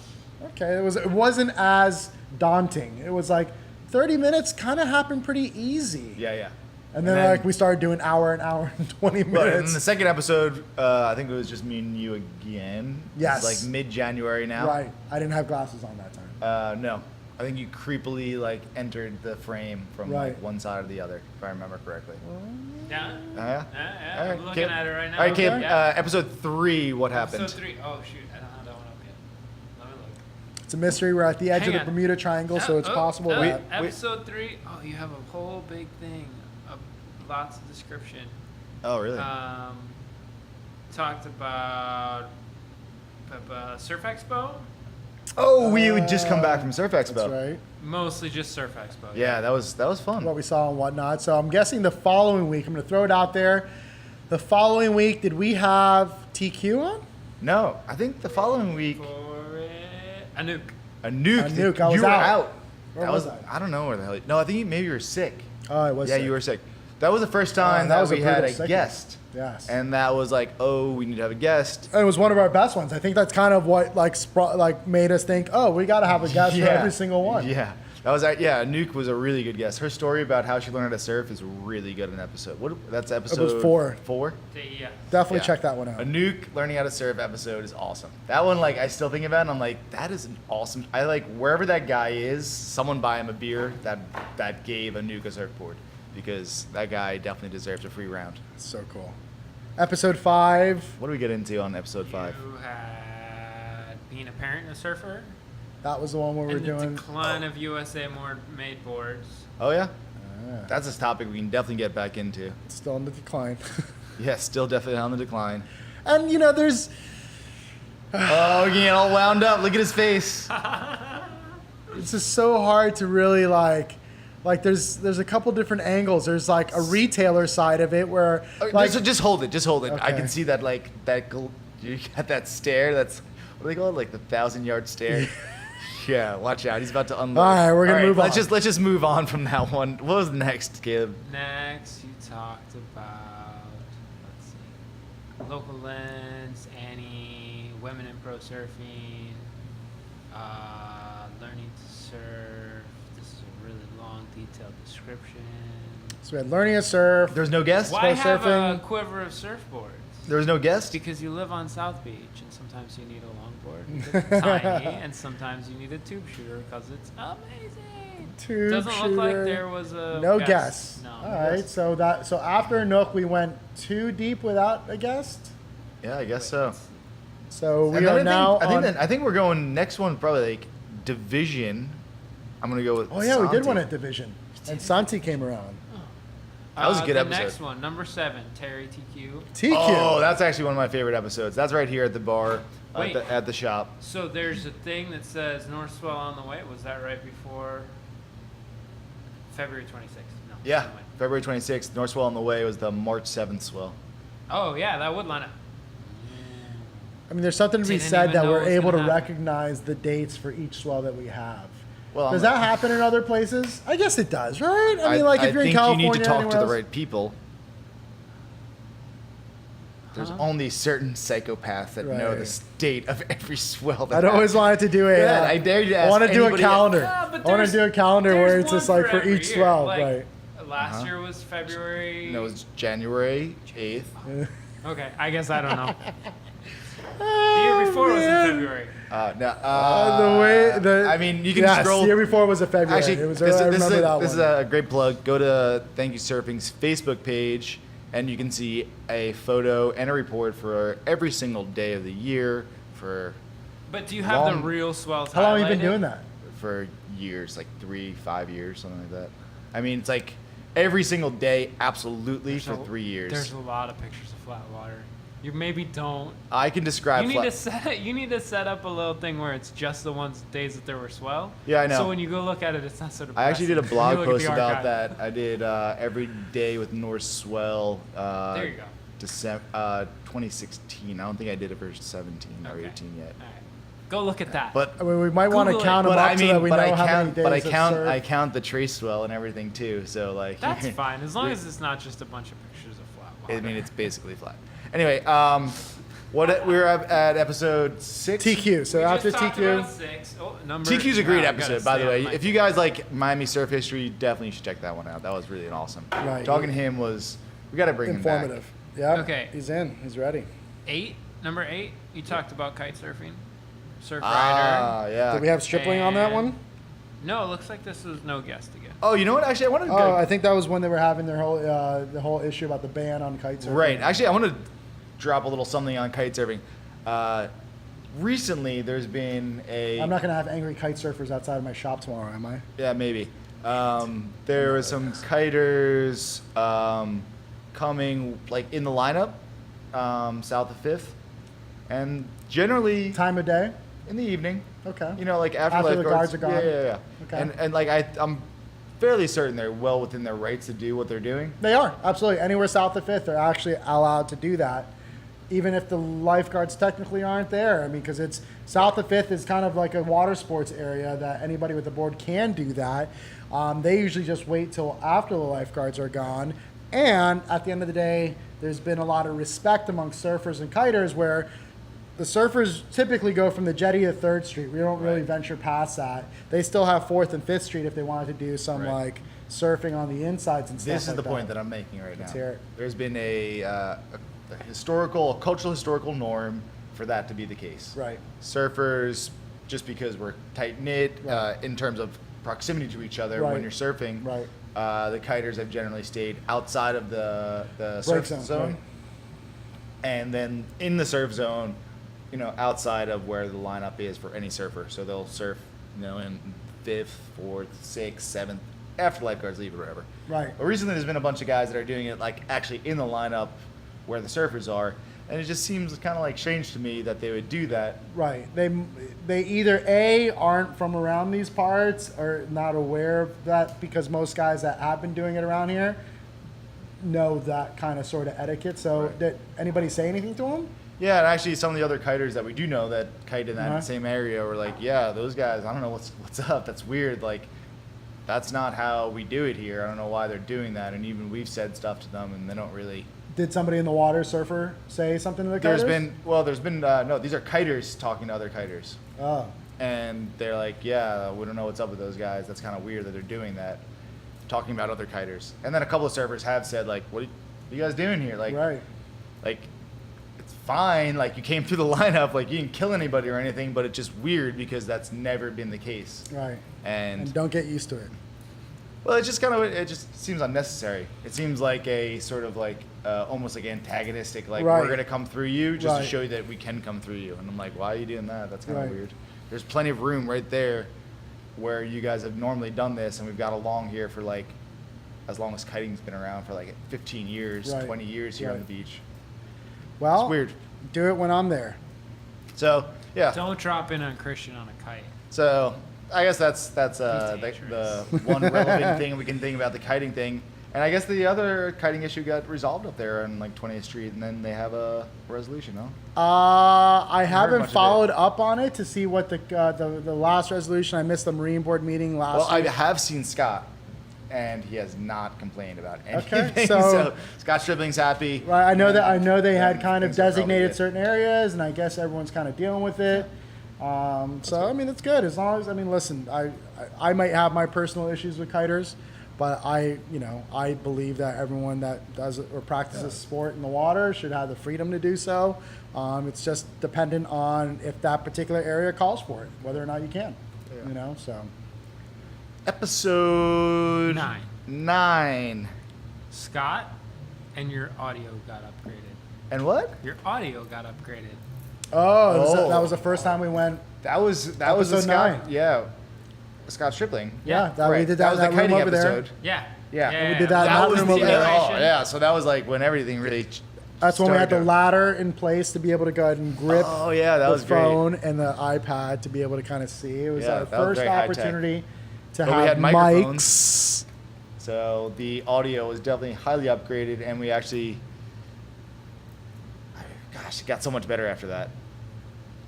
okay. It wasn't as daunting. It was like 30 minutes kind of happened pretty easy. Yeah. And then, like, we started doing hour and 20 minutes. But in the second episode, I think it was just me and you again. Yes. It's like mid-January now. Right. I didn't have glasses on that time. No. I think you creepily like entered the frame from Right. like one side or the other, if I remember correctly. Yeah. Yeah. Yeah. All right, I'm looking Caleb. at it right now. All right, Caleb. Yeah. Episode 3, what happened? Episode 3. Oh shoot, I don't have that one up yet. Let me look. It's a mystery. We're at the edge Hang of the on. Bermuda Triangle, so it's possible Oh, that. episode 3. Oh, you have a whole big thing of lots of description. Oh, really? Talked about Surf Expo. Oh, we would just come back from Surf Expo. That's right. Mostly just Surf Expo. Yeah, that was fun. What we saw and whatnot. So I'm guessing the following week, I'm going to throw it out there. The following week, did we have TQ on? No, I think the following week, For it, a nuke. a nuke. A nuke, I was you were out. out. Where that was I don't know where the hell. No, I think maybe you were sick. Oh, I was Yeah, sick. you were sick. That was the first time that that was a we had brutal a sickness. guest. Yes. And that was like, oh, we need to have a guest. And it was one of our best ones. I think that's kind of what made us think, oh, we got to have a guest for every single one. Yeah. That was Nuke was a really good guest. Her story about how she learned how to surf is really good in an episode. That's episode 4. 4? Yeah. Definitely Yeah. check that one A out. Nuke learning how to surf episode is awesome. That one, like, I still think about it, and I'm like, that is an awesome. I like wherever that guy is, someone buy him a beer that gave a Nuke a surfboard, because that guy definitely deserves a free round. So cool. Episode 5. What do we get into on episode 5? You had being a parent and a surfer. That was the one where we're And the doing. decline of USA-made boards. Oh yeah, Ah, that's a topic we can definitely get back into. still in the decline. Yeah, still definitely on the decline. And you know, there's. Oh, you get all wound up. Look at his face. It's just so hard to really like there's a couple different angles. There's like a retailer side of it where like Just hold it. Just hold it. I Okay. can see that you got that stare. That's what do they call it? Like the 1,000-yard stare. Yeah, watch out. He's about to unload. All right, we're gonna move let's on. Let's just move on from that one. What was next, Caleb? Next, you talked about, let's see, local lens, Annie, women in pro surfing, learning to surf. This is a really long, detailed description. so we had learning to surf. There's no guest. Why Pro have surfing. a quiver of surfboards? There was no guest. Because you live on South Beach, and sometimes you need a longboard because it's tiny, and sometimes you need a tube shooter because it's amazing. Tube Doesn't look like shooter. there was a No guest. guests. No. All right. So after Nook, we went too deep without a guest. Yeah, I guess so. So we And then are now on. I think we're going next one probably like division. I'm gonna go with. Oh yeah, we did Santi. one at division, and Santi came around. That was a good the episode. next one, number 7, Terry TQ. TQ. Oh, that's actually one of my favorite episodes. That's right here at the bar, Wait. at the shop. So there's a thing that says North Swell on the way. Was that right before February 26th? No. Yeah, never mind. February 26th. North Swell on the way was the March 7th swell. Oh yeah, that would line up. I mean, there's something to be Didn't said even that know it we're was able to gonna happen. recognize the dates for each swell that we have. Well, Does that happen in other places? I guess it does, right? I mean, like if you're in think California, you need to talk to anywhere the else- right people. There's Huh? only certain psychopaths that know Right. the state of every swell. That I'd always happens. wanted to do a. Yeah, I dare you to I ask want to do a anybody- calendar. Yeah, but I want to do a calendar where there's it's just one like for every each year. swell, Like, right? Last Uh-huh. year was February. No, it was January 8th. Okay, I guess I don't know. The year before was in man. February. The way the I mean, you can yes, scroll. the year before was a February. Actually, it was. this, I this is remember that this is one. a great plug. Go to Thank You Surfing's Facebook page, and you can see a photo and a report for every single day of the year for But do you have the Long- real swells? How long have you been highlighted? doing that? years, like 3-5 years, something like that. I mean, it's like every single day, absolutely, There's for a- 3 years. There's a lot of pictures of flat water. You maybe don't. I can describe. You need flat- to set. You need to set up a little thing where it's just the ones days that there were swell. Yeah, I know. So when you go look at it, it's not so depressing. I actually did a You blog look at post the about archive. that. I did every day with North Swell. There you go. December 2016. I don't think I did it for 17 or Okay. 18 yet. All right. Go look at that. But I mean, we might want to Google it. count them but up I so that mean, we but know I how many count, days but I of count, surf. I count the trace swell and everything too. So like, that's fine as long as it's not just a bunch of pictures of flat water. I mean, it's basically flat. Anyway, we're at episode 6. TQ. So We after just talked TQ, about 6. Oh, number. TQ's a great Wow, I gotta episode, by the stay way. on If my- you guys like Miami surf history, definitely should check that one out. That was really awesome. Right. Talking to him was, we got to bring him back. informative. Yeah. Okay. He's in. He's ready. 8, number 8. You talked about kite surfing, surf Ah, rider. yeah. Did we have Stripling on that one? No, it looks like this was no guest again. Oh, you know what? Actually, I wanted to Oh, I think that was when they were having their whole the whole issue about the ban on kite surfing. Right. Actually, I want to drop a little something on kite surfing. Recently, there's been a. I'm not gonna have angry kite surfers outside of my shop tomorrow, am I? Yeah, maybe. There was some kiters coming like in the lineup south of 5th, and generally Time of day. in the evening. Okay. You know, like after After the lifeguards guards are gone? Yeah, yeah, yeah. Okay. And like I'm fairly certain they're well within their rights to do what they're doing. They are absolutely anywhere south of 5th. They're actually allowed to do that, even if the lifeguards technically aren't there. I mean, because it's south of 5th is kind of like a water sports area that anybody with a board can do that. They usually just wait till after the lifeguards are gone. And at the end of the day, there's been a lot of respect among surfers and kiters where the surfers typically go from the jetty to 3rd Street. We don't really Right. venture past that. They still have 4th and 5th Street if they wanted to do some Right. like surfing on the insides and stuff This is like the point that I'm making right Let's now. hear it. There's been a historical, cultural historical norm for that to be the case. Right. Surfers, just because we're tight knit Right. in terms of proximity to each other Right. when you're surfing, Right. the kiters have generally stayed outside of the Break surf zone, zone, right. and then in the surf zone, outside of where the lineup is for any surfer. So they'll surf, in 5th, 4th, 6th, 7th, after lifeguards leave or whatever. Right. But recently, there's been a bunch of guys that are doing it like actually in the lineup where the surfers are, and it just seems kind of like strange to me that they would do that. Right. They either A, aren't from around these parts or not aware of that, because most guys that have been doing it around here know that kind of sort of etiquette. So Right. did anybody say anything to them? Yeah, and actually, some of the other kiters that we do know that kite in that Uh-huh. same area were like, yeah, those guys, I don't know what's up. That's weird. Like, that's not how we do it here. I don't know why they're doing that. And even we've said stuff to them, and they don't really. Did somebody in the water surfer say something to the There's kiters? been no. These are kiters talking to other kiters, Oh. and they're like, yeah, we don't know what's up with those guys. That's kind of weird that they're doing that, talking about other kiters. And then a couple of surfers have said like, what are you guys doing here? Like, Right. like it's fine, like you came through the lineup, like you didn't kill anybody or anything, but it's just weird because that's never been the case. Right. And And don't get used to it. well, it just seems unnecessary. It seems like a sort of like almost like antagonistic, like Right. we're gonna come through you just Right. to show you that we can come through you. And I'm like, why are you doing that? That's kind of Right. weird. There's plenty of room right there where you guys have normally done this, and we've got along here for like as long as kiting's been around, for like 15 years, Right. 20 years here on Right. the beach. Well, It's weird. do it when I'm there. So yeah. Don't drop in on Christian on a kite. So I guess that's the dangerous. one relevant thing we can think about the kiting thing. And I guess the other kiting issue got resolved up there on like 20th Street, and then they have a resolution, no? I much haven't of it. followed up on it to see what the last resolution. I missed the Marine Board meeting last Well, I week. have seen Scott, and he has not complained about anything. Okay, so- Scott Stripling's happy. Right, I know they had and kind of things are probably designated good. certain areas, and I guess everyone's kind of dealing with it. So I mean, it's good as long as listen, I might have my personal issues with kiters, but I believe that everyone that does or practices sport in the water should have the freedom to do so. It's just dependent on if that particular area calls for it, whether or not you can. Yeah. So Episode 9. Scott, and your audio got upgraded. And what? Your audio got upgraded. that was the first time we went. That was the Episode Scott. 9. Yeah, Scott Stripling. Yeah, we Right. did that. was in the that room kiting over there. episode. Yeah. Yeah. We did that in That that was room the over there. yeah. So that was like when everything really. That's when we had the started. ladder in place to be able to go ahead and grip Oh yeah, that the was great. phone and the iPad to be able to kind of see. It was Yeah, our that was first very high-tech. opportunity to But have we had mics. microphones. So the audio was definitely highly upgraded, and we actually, gosh, it got so much better after that.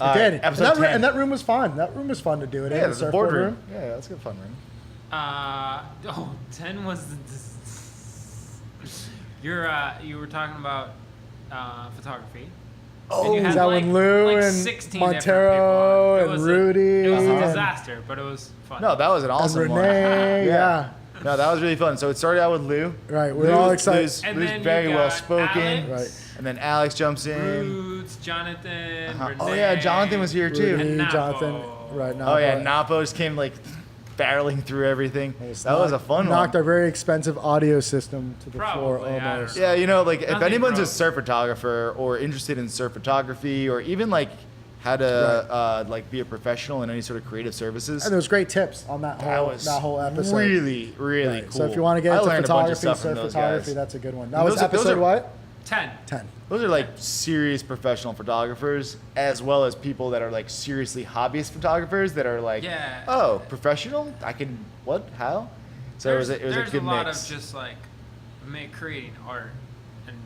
It did. Episode 10. And that room was fun. That room was fun to do it in. Yeah, the there's a surfboard boardroom. Yeah, that's a good fun room. 10 was you were talking about photography. Oh, you had is that when Lou and 16 different Montero people on. It and was Rudy It was a and- disaster, but it was fun. No, that was an And awesome one. Renee, yeah. No, that was really fun. So it started out with Lou. Right, we're all excited. And Lou's then very you well got spoken. Alex, Right. And then Alex jumps in. Roots, Jonathan, Uh-huh. Renee, Oh yeah, Jonathan was here too. Rudy, And Napo. Jonathan, right now. Oh yeah, Napo just came like barreling through everything. That was a fun Knocked one. our very expensive audio system to the floor Probably, I don't almost. know. Yeah, like if Nothing anyone's a broke. surf photographer or interested in surf photography or even like how to like be a professional in any sort of creative services, And there was great tips on that whole episode. really, really Right, cool. So if you want to get I into learned a bunch of photography, stuff from surf those photography, guys. that's a good one. That And was those are- episode what? 10. 10. Those are like serious professional photographers, as well as people that are like seriously hobbyist photographers that are like, Yeah. oh, professional? I can what? How? So it was a There's good a lot mix. of just like creating art and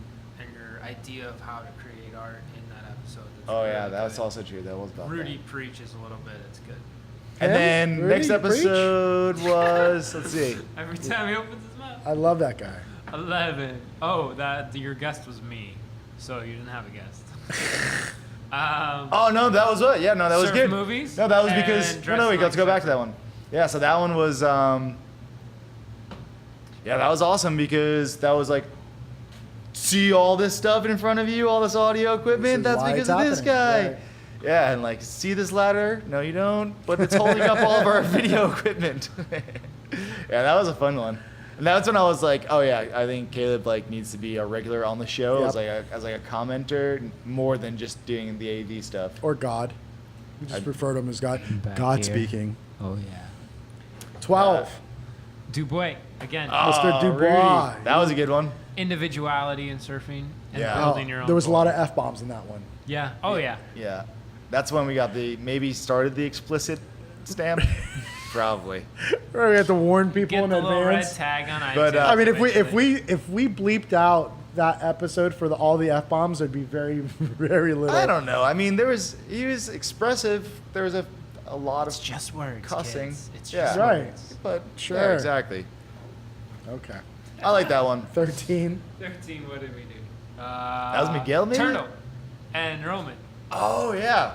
your idea of how to create art in that episode. That's Oh yeah, really that's good. also true. That was about Rudy that. preaches a little bit. It's good. And Him? then Rudy, next you preach? episode was let's see. Every time he opens his mouth. I love that guy. 11. Oh, your guest was me, so you didn't have a guest. Oh no, that was what? Yeah, no, that was Surf good. movies No, that was and because dressing wait, let's like go back to surfer. that one. Yeah, so that one was yeah, that was awesome because that was like see all this stuff in front of you, all this audio equipment. This is That's why because it's of this guy. happening, right. Yeah, and like see this ladder? No, you don't. But it's holding up all of our video equipment. Yeah, that was a fun one. And that's when I was like, oh yeah, I think Caleb like needs to be a regular on the show Yep. as like a commenter more than just doing the AV stuff. Or God. We just I- refer to him as God. Back God here. speaking. Oh yeah. 12. Dubois again. Mr. Dubois. Rudy. That was a good one. Individuality in surfing and Yeah. building your own. There was a lot of board. F-bombs in that one. Yeah. Oh yeah. Yeah, that's when we got maybe started the explicit stamp. Probably. Where we had to warn people Get in the little red advance. tag on iTunes. But, I mean, if eventually. we bleeped out that episode for all the F-bombs, there'd be very, very little. I don't know. I mean, he was expressive. There was a lot It's of just words. cussing. Kids. It's Yeah. just Right. words. But Sure. yeah, exactly. Okay. I like that one. 13. 13. What did we do? That was Miguel, maybe? Turtle and Roman. Oh yeah.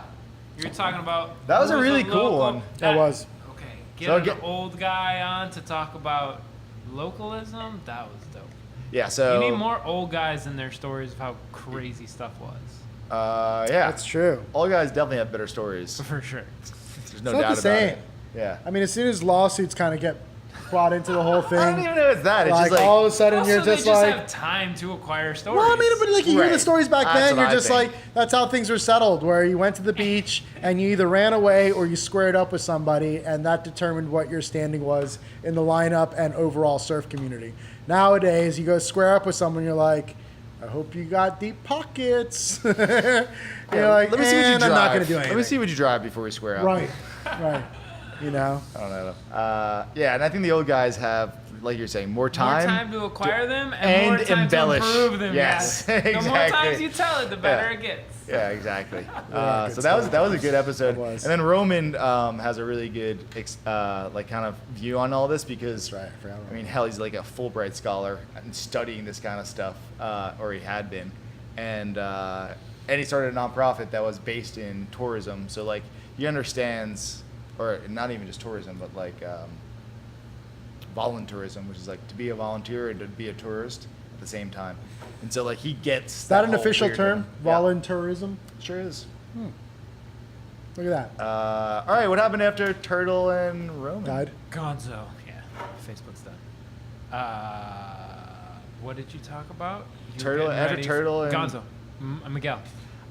You were talking about. That was who a really the cool local- one. That was. Okay. Get So an get- old guy on to talk about localism. That was dope. Yeah. So. You need more old guys in their stories of how crazy stuff was. Yeah. That's true. All guys definitely have better stories. For sure. There's no It's not doubt the about same. it. Yeah. I mean, as soon as lawsuits kind of get brought into the whole thing, I don't even know it's that. It's like, just like all of a sudden Also, you're they just like, have time to acquire stories. well, I mean, but like you hear the Right. stories back That's then, what you're I just think. like, that's how things were settled, where you went to the beach and you either ran away or you squared up with somebody, and that determined what your standing was in the lineup and overall surf community. Nowadays, you go square up with someone, you're like, I hope you got deep pockets. You're like, let me see what you "And drive. I'm not going to do anything. Let me see what you drive before we square up. Right, right. You know? I don't know. Yeah, and I think the old guys have, like you're saying, more More time. time to acquire them and more and time embellish. to improve them. Yes, The more exactly. times you tell it, the better Yeah. it gets. Yeah, exactly. good So that was a stuff. good episode. It was. And then Roman has a really good like kind of view on all this because That's right, I forgot about I mean, hell, he's like a Fulbright scholar and studying this kind of stuff, or he had been, and he started a nonprofit that was based in tourism. So like he understands, or not even just tourism, but like voluntourism, which is like to be a volunteer and to be a tourist at the same time. And so like he gets Is that an whole official weird term? thing. Yeah. Volunteerism? Sure is. Look at that. All right, what happened after Turtle and Roman? Died. Gonzo. Yeah. Facebook's done. What did you talk about? You were Turtle- getting after ready Turtle and- Gonzo. Miguel.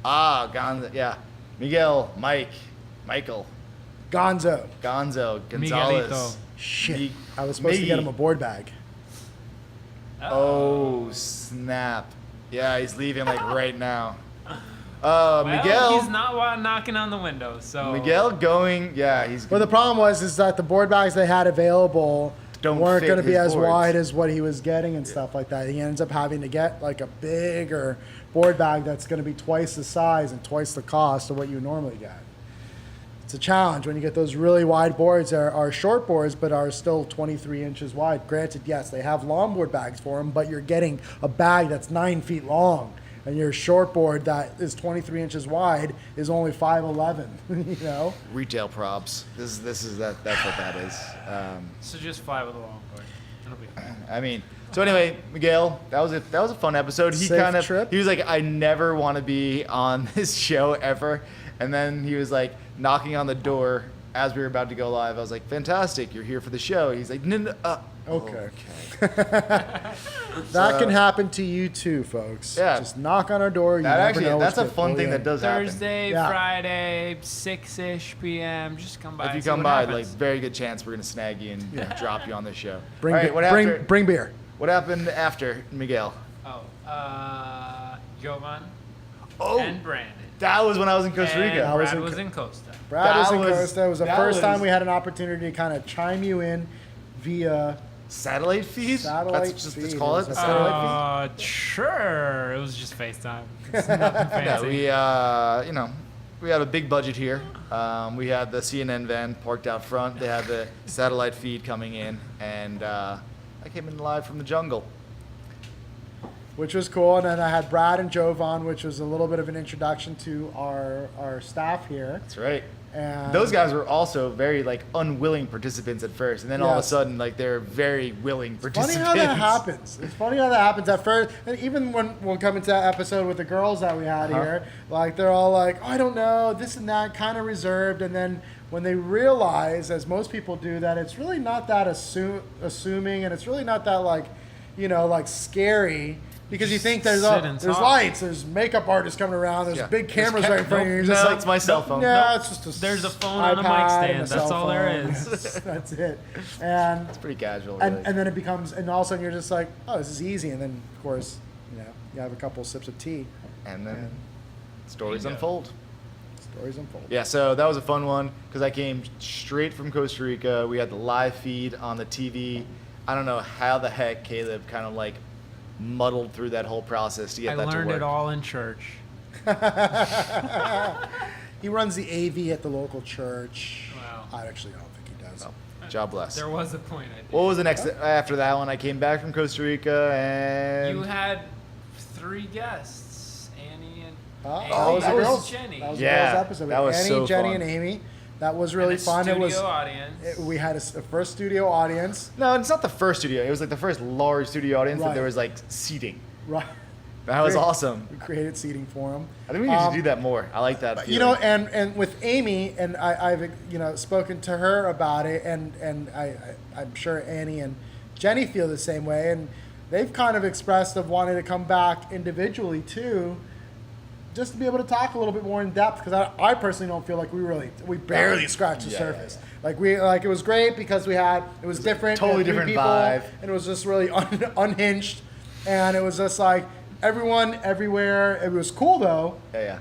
Gonzo, yeah. Miguel, Michael, Gonzo. Gonzo, Miguelito. Gonzalez. Shit. Mi- I was supposed to get Miggy. him a board bag. Oh, snap. Yeah, he's leaving like right now. Well, Miguel. he's not knocking on the window, so. Miguel going, yeah, he's Well, the problem was is that the board bags they had available Don't weren't fit going to be his as boards. wide as what he was getting and stuff like that. He ends up having to get like a bigger board bag that's going to be twice the size and twice the cost of what you normally get. It's a challenge when you get those really wide boards that are short boards but are still 23 inches wide. Granted, yes, they have long board bags for them, but you're getting a bag that's 9 feet long. And your short board that is 23 inches wide is only 5'11", you know? retail props. This is that's what that is. So just fly with a longboard. It'll be fine. I mean, so anyway, Miguel, that was a fun episode. He Safe kind of trip? he was like, I never want to be on this show ever, and then he was like knocking on the door as we were about to go live. I was like, fantastic, you're here for the show. He's like, no, Okay. That can happen to you too, folks. Yeah. Just knock on our door. You That never actually, know that's a what's fun good. thing Oh, that yeah. does happen. Thursday, Yeah. Friday, 6-ish p.m. Just come by. If you and see come what by, like, happens. very good chance we're gonna snag you and drop you on this show. Bring, All right, be- what after? bring beer. What happened after Miguel? Jovan Oh, and Brandon. that was when I was in Costa And Rica. That was Brad in was Co- in Costa. Brad was That in was- Costa. It was the that first time was- we had an opportunity to kind of chime you in via Satellite feed? Satellite That's just feed, let's call it it was a a satellite feed. Sure. It was just FaceTime. It's nothing fancy. Yeah, we have a big budget here. We had the CNN van parked out front. They had the satellite feed coming in, and I came in live from the jungle. which was cool. And then I had Brad and Jovan, which was a little bit of an introduction to our staff here. That's right. And Those guys were also very like unwilling participants at first, and then all of a Yes. sudden, like they're very willing Funny participants. how that happens. It's funny how that happens at first. And even when we'll come into that episode with the girls that we had here, like they're all like, oh, I don't know, this and that, kind of reserved. And then when they realize, as most people do, that it's really not that assuming, and it's really not that like, like scary. Because you think there's Sit and talk. lights, there's makeup artists coming around, there's big cameras right in front of you. You're just No, like, it's my cell phone. No, it's just a There's a phone on a mic iPad stand. and a That's cell all there phone. is. That's it. And It's pretty casual. and, Really. and then it becomes, and all of a sudden you're just like, oh, this is easy. And then of course, you have a couple sips of tea. And then and stories Bingo. unfold. stories unfold. Yeah, so that was a fun one because I came straight from Costa Rica. We had the live feed on the TV. I don't know how the heck Caleb kind of like muddled through that whole process to get I that to learned work. it all in church. He runs the AV at the local church. Wow. I actually don't think he does. Oh, job bless. There was a point, I think. What was the next after that one? I came back from Costa Rica and You had 3 guests, Annie and Oh, Amy, that was the and girls. Jenny. That was Yeah, the girls episode. that was Annie, so Jenny, fun. and Amy. That was And really a fun. It was. studio audience. We had a first studio audience. No, it's not the first studio. It was like the first large studio audience that Right. there was like seating. Right. That was Great. awesome. We created seating for them. I think we need to do that more. I like that. You know, and with Amy, and I've spoken to her about it, and I'm sure Annie and Jenny feel the same way, and they've kind of expressed of wanting to come back individually too, just to be able to talk a little bit more in depth, because I personally don't feel like we barely scratched the Yeah, surface. yeah. Like it was great because it was different, totally we had 3 different people, vibe. and it was just really unhinged, and it was just like everyone everywhere. It was cool though. Yeah.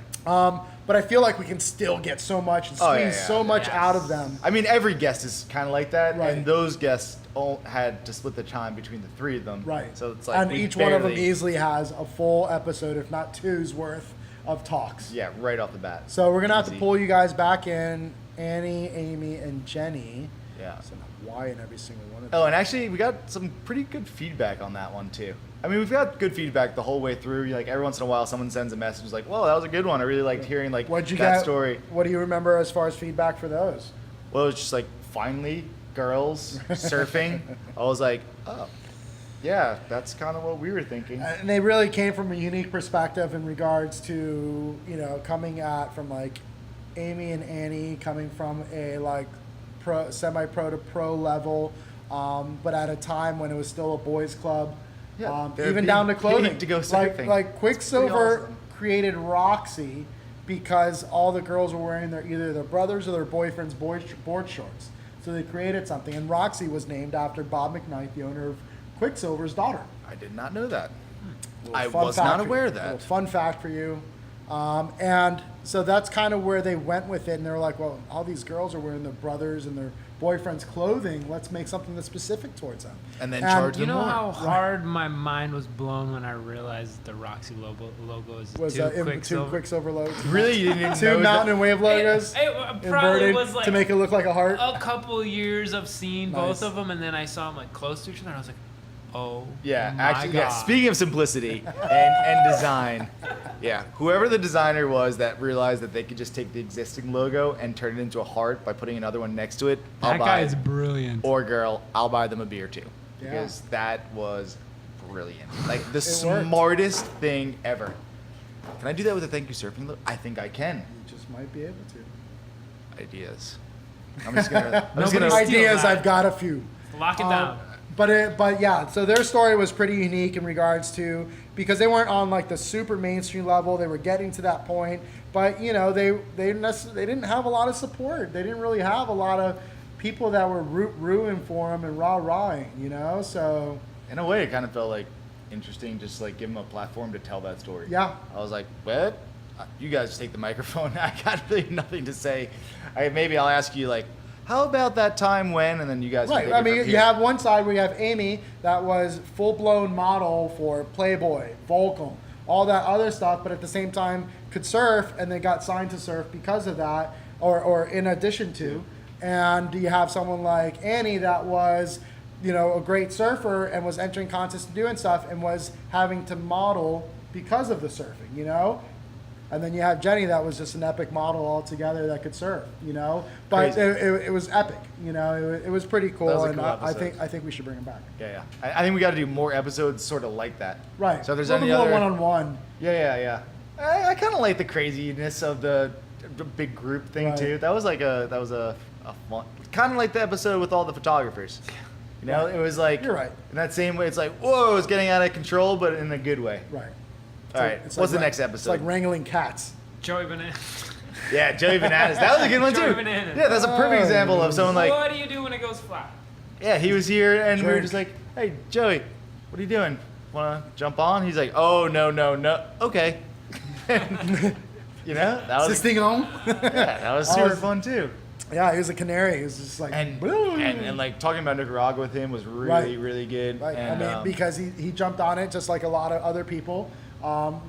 But I feel like we can still get so much and squeeze Oh, yeah, yeah. so much Yes. out of them. I mean, every guest is kind of like that, Right. and those guests all had to split the time between the 3 of them. Right. So it's like and we each one of them barely- easily has a full episode, if not 2's worth of talks. Yeah, right off the bat. So we're gonna have to Easy. pull you guys back in, Annie, Amy, and Jenny. Yeah. So why in every single one of Oh, them? and actually, we got some pretty good feedback on that one too. I mean, we've got good feedback the whole way through. Like every once in a while, someone sends a message like, "Whoa, that was a good one. I really liked hearing like What'd you that get? story." What do you remember as far as feedback for those? Well, it was just like finally girls surfing. I was like, "Oh, yeah, that's kind of what we were thinking." And they really came from a unique perspective in regards to, coming at from like Amy and Annie coming from a like semi-pro to pro level, but at a time when it was still a boys club, Yeah, they're even being down to clothing. paid to go like surfing. Quicksilver awesome. created Roxy because all the girls were wearing either their brothers or their boyfriend's board shorts. So they created something, and Roxy was named after Bob McKnight, the owner of Quicksilver's daughter. I did not know that. Little I fun was fact not for you. aware of Little that. fun fact for you. And so that's kind of where they went with it. And they were like, well, all these girls are wearing their brothers and their boyfriend's clothing. Let's make something that's specific towards them. And then charge You them know more. how hard my mind was blown when I realized the Roxy logo is Was two two Quicksilver. Quicksilver logos? Really, you didn't Two know Mountain that? and Wave logos It probably inverted was like to make it look like a heart. a couple years of seeing Nice. both of them, and then I saw them like close to each other, and I was like, oh, Yeah, my actually, yeah. God. Speaking of simplicity and design, yeah, whoever the designer was that realized that they could just take the existing logo and turn it into a heart by putting another one next to it, I'll That buy guy it. is brilliant. Or girl, I'll buy them a beer too, Yeah. because that was brilliant. Like the worked. smartest thing ever. Can I do that with a Thank You Surfing logo? I think I can. You just might be able to. Ideas. I'm just gonna. I'm just Nobody gonna. steal Ideas, that. I've got a few. Lock it down. But yeah, so their story was pretty unique in regards to, because they weren't on like the super mainstream level. They were getting to that point, but they didn't have a lot of support. They didn't really have a lot of people that were rooting for them and rah-rahing, So In a way, it kind of felt like interesting, just like give them a platform to tell that story. yeah, I was like, what? You guys just take the microphone. I got really nothing to say. Maybe I'll ask you like, how about that time when? And then you guys. can right. take I it mean, from you here. have one side where you have Amy that was full-blown model for Playboy, Volcom, all that other stuff, but at the same time could surf, and they got signed to surf because of that, or in addition to. And you have someone like Annie that was, a great surfer and was entering contests and doing stuff and was having to model because of the surfing, And then you have Jenny that was just an epic model altogether that could surf, But Crazy. it was epic, it was pretty cool, That was a and cool I episode. think we should bring him back. Yeah. I think we got to do more episodes sort of like that. Right. So if there's a little any bit more other. one-on-one. Yeah. I kind of like the craziness of the a big group thing Right. too. That was a fun, kind of like the episode with all the photographers. You know, Right. it was like You're right. in that same way. It's like, whoa, it's getting out of control, but in a good way. Right. All right, It's what's the like next It's episode? like wrangling cats. Joey Banana. Yeah, Joey Bananas. That was a good one Joey too. Bananas. Yeah, that's a perfect example of someone like, What do you do when it goes flat? yeah, he was here and we were Drink. just like, hey, Joey, what are you doing? Want to jump on? He's like, oh, no. Okay. You know, that Is was, this thing on? yeah, that was I super was- fun too. Yeah, he was a canary. He was just like, And, boom. and like talking about Nicaragua with him was really, Right. really good. Right. And, I mean, because he jumped on it just like a lot of other people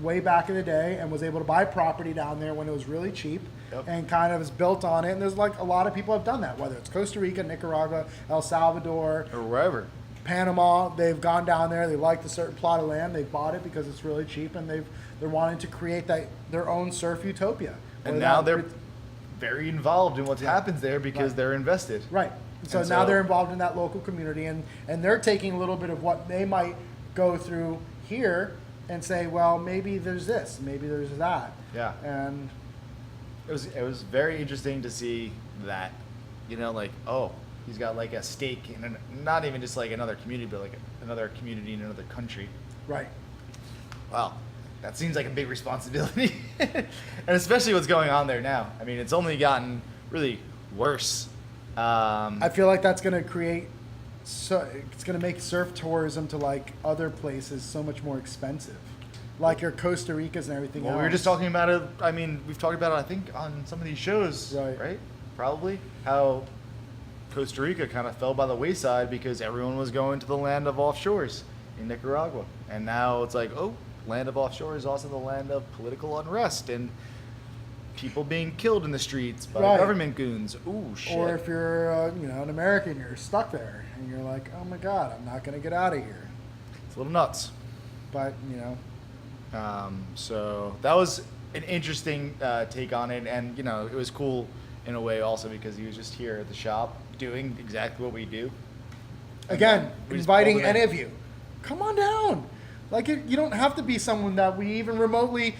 way back in the day and was able to buy property down there when it was really cheap Yep. and kind of has built on it. And there's like a lot of people have done that, whether it's Costa Rica, Nicaragua, El Salvador, or wherever. Panama. They've gone down there. They like the certain plot of land. They bought it because it's really cheap, and they're wanting to create their own surf utopia. And Whether now that- they're very involved in what happens there because Right. they're invested. Right. So And now so- they're involved in that local community, and they're taking a little bit of what they might go through here and say, well, maybe there's this, maybe there's that. Yeah. And It was very interesting to see that, you know, like, oh, he's got like a stake in not even just like another community, but like another community in another country. right. Wow, that seems like a big responsibility, and especially what's going on there now. I mean, it's only gotten really worse. I feel like that's going to create, so it's going to make surf tourism to like other places so much more expensive, like your Costa Ricas and everything Well, else. we were just talking about it. I mean, we've talked about it, I think, on some of these shows, Right. Probably how Costa Rica kind of fell by the wayside because everyone was going to the land of offshores in Nicaragua, and now it's like, oh, land of offshore is also the land of political unrest and people being killed in the streets by Right. government goons. Ooh, shit. Or if you're, an American, you're stuck there, and you're like, oh my God, I'm not going to get out of here. It's a little nuts. But So that was an interesting take on it, and you know, it was cool in a way also because he was just here at the shop doing exactly what we do. again, We just inviting pulled it in. any of you, come on down. Like you don't have to be someone that we even remotely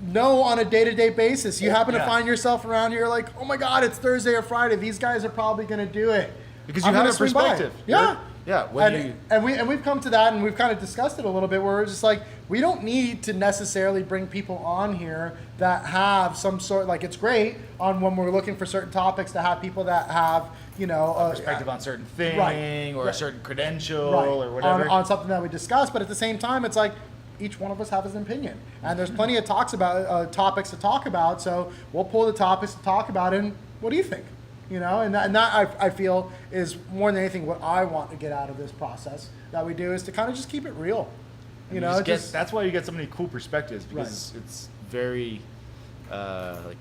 know on a day-to-day basis. You happen to Yeah. find yourself around here, like, oh my God, it's Thursday or Friday. These guys are probably going to do it Because you I'm have gonna a swing by. perspective. Yeah. Yeah. When And, you, and we've come to that, and we've kind of discussed it a little bit, where we're just like, we don't need to necessarily bring people on here that have some sort, like, it's great on when we're looking for certain topics to have people that have, perspective on certain thing Right. or a Right. certain credential right, or whatever. on something that we discuss, but at the same time, it's like each one of us has an opinion, and there's plenty of topics to talk about. So we'll pull the topics to talk about, and what do you think? And that I feel is more than anything what I want to get out of this process that we do is to kind of just keep it real. And you just that's why you get so many cool perspectives because it's very like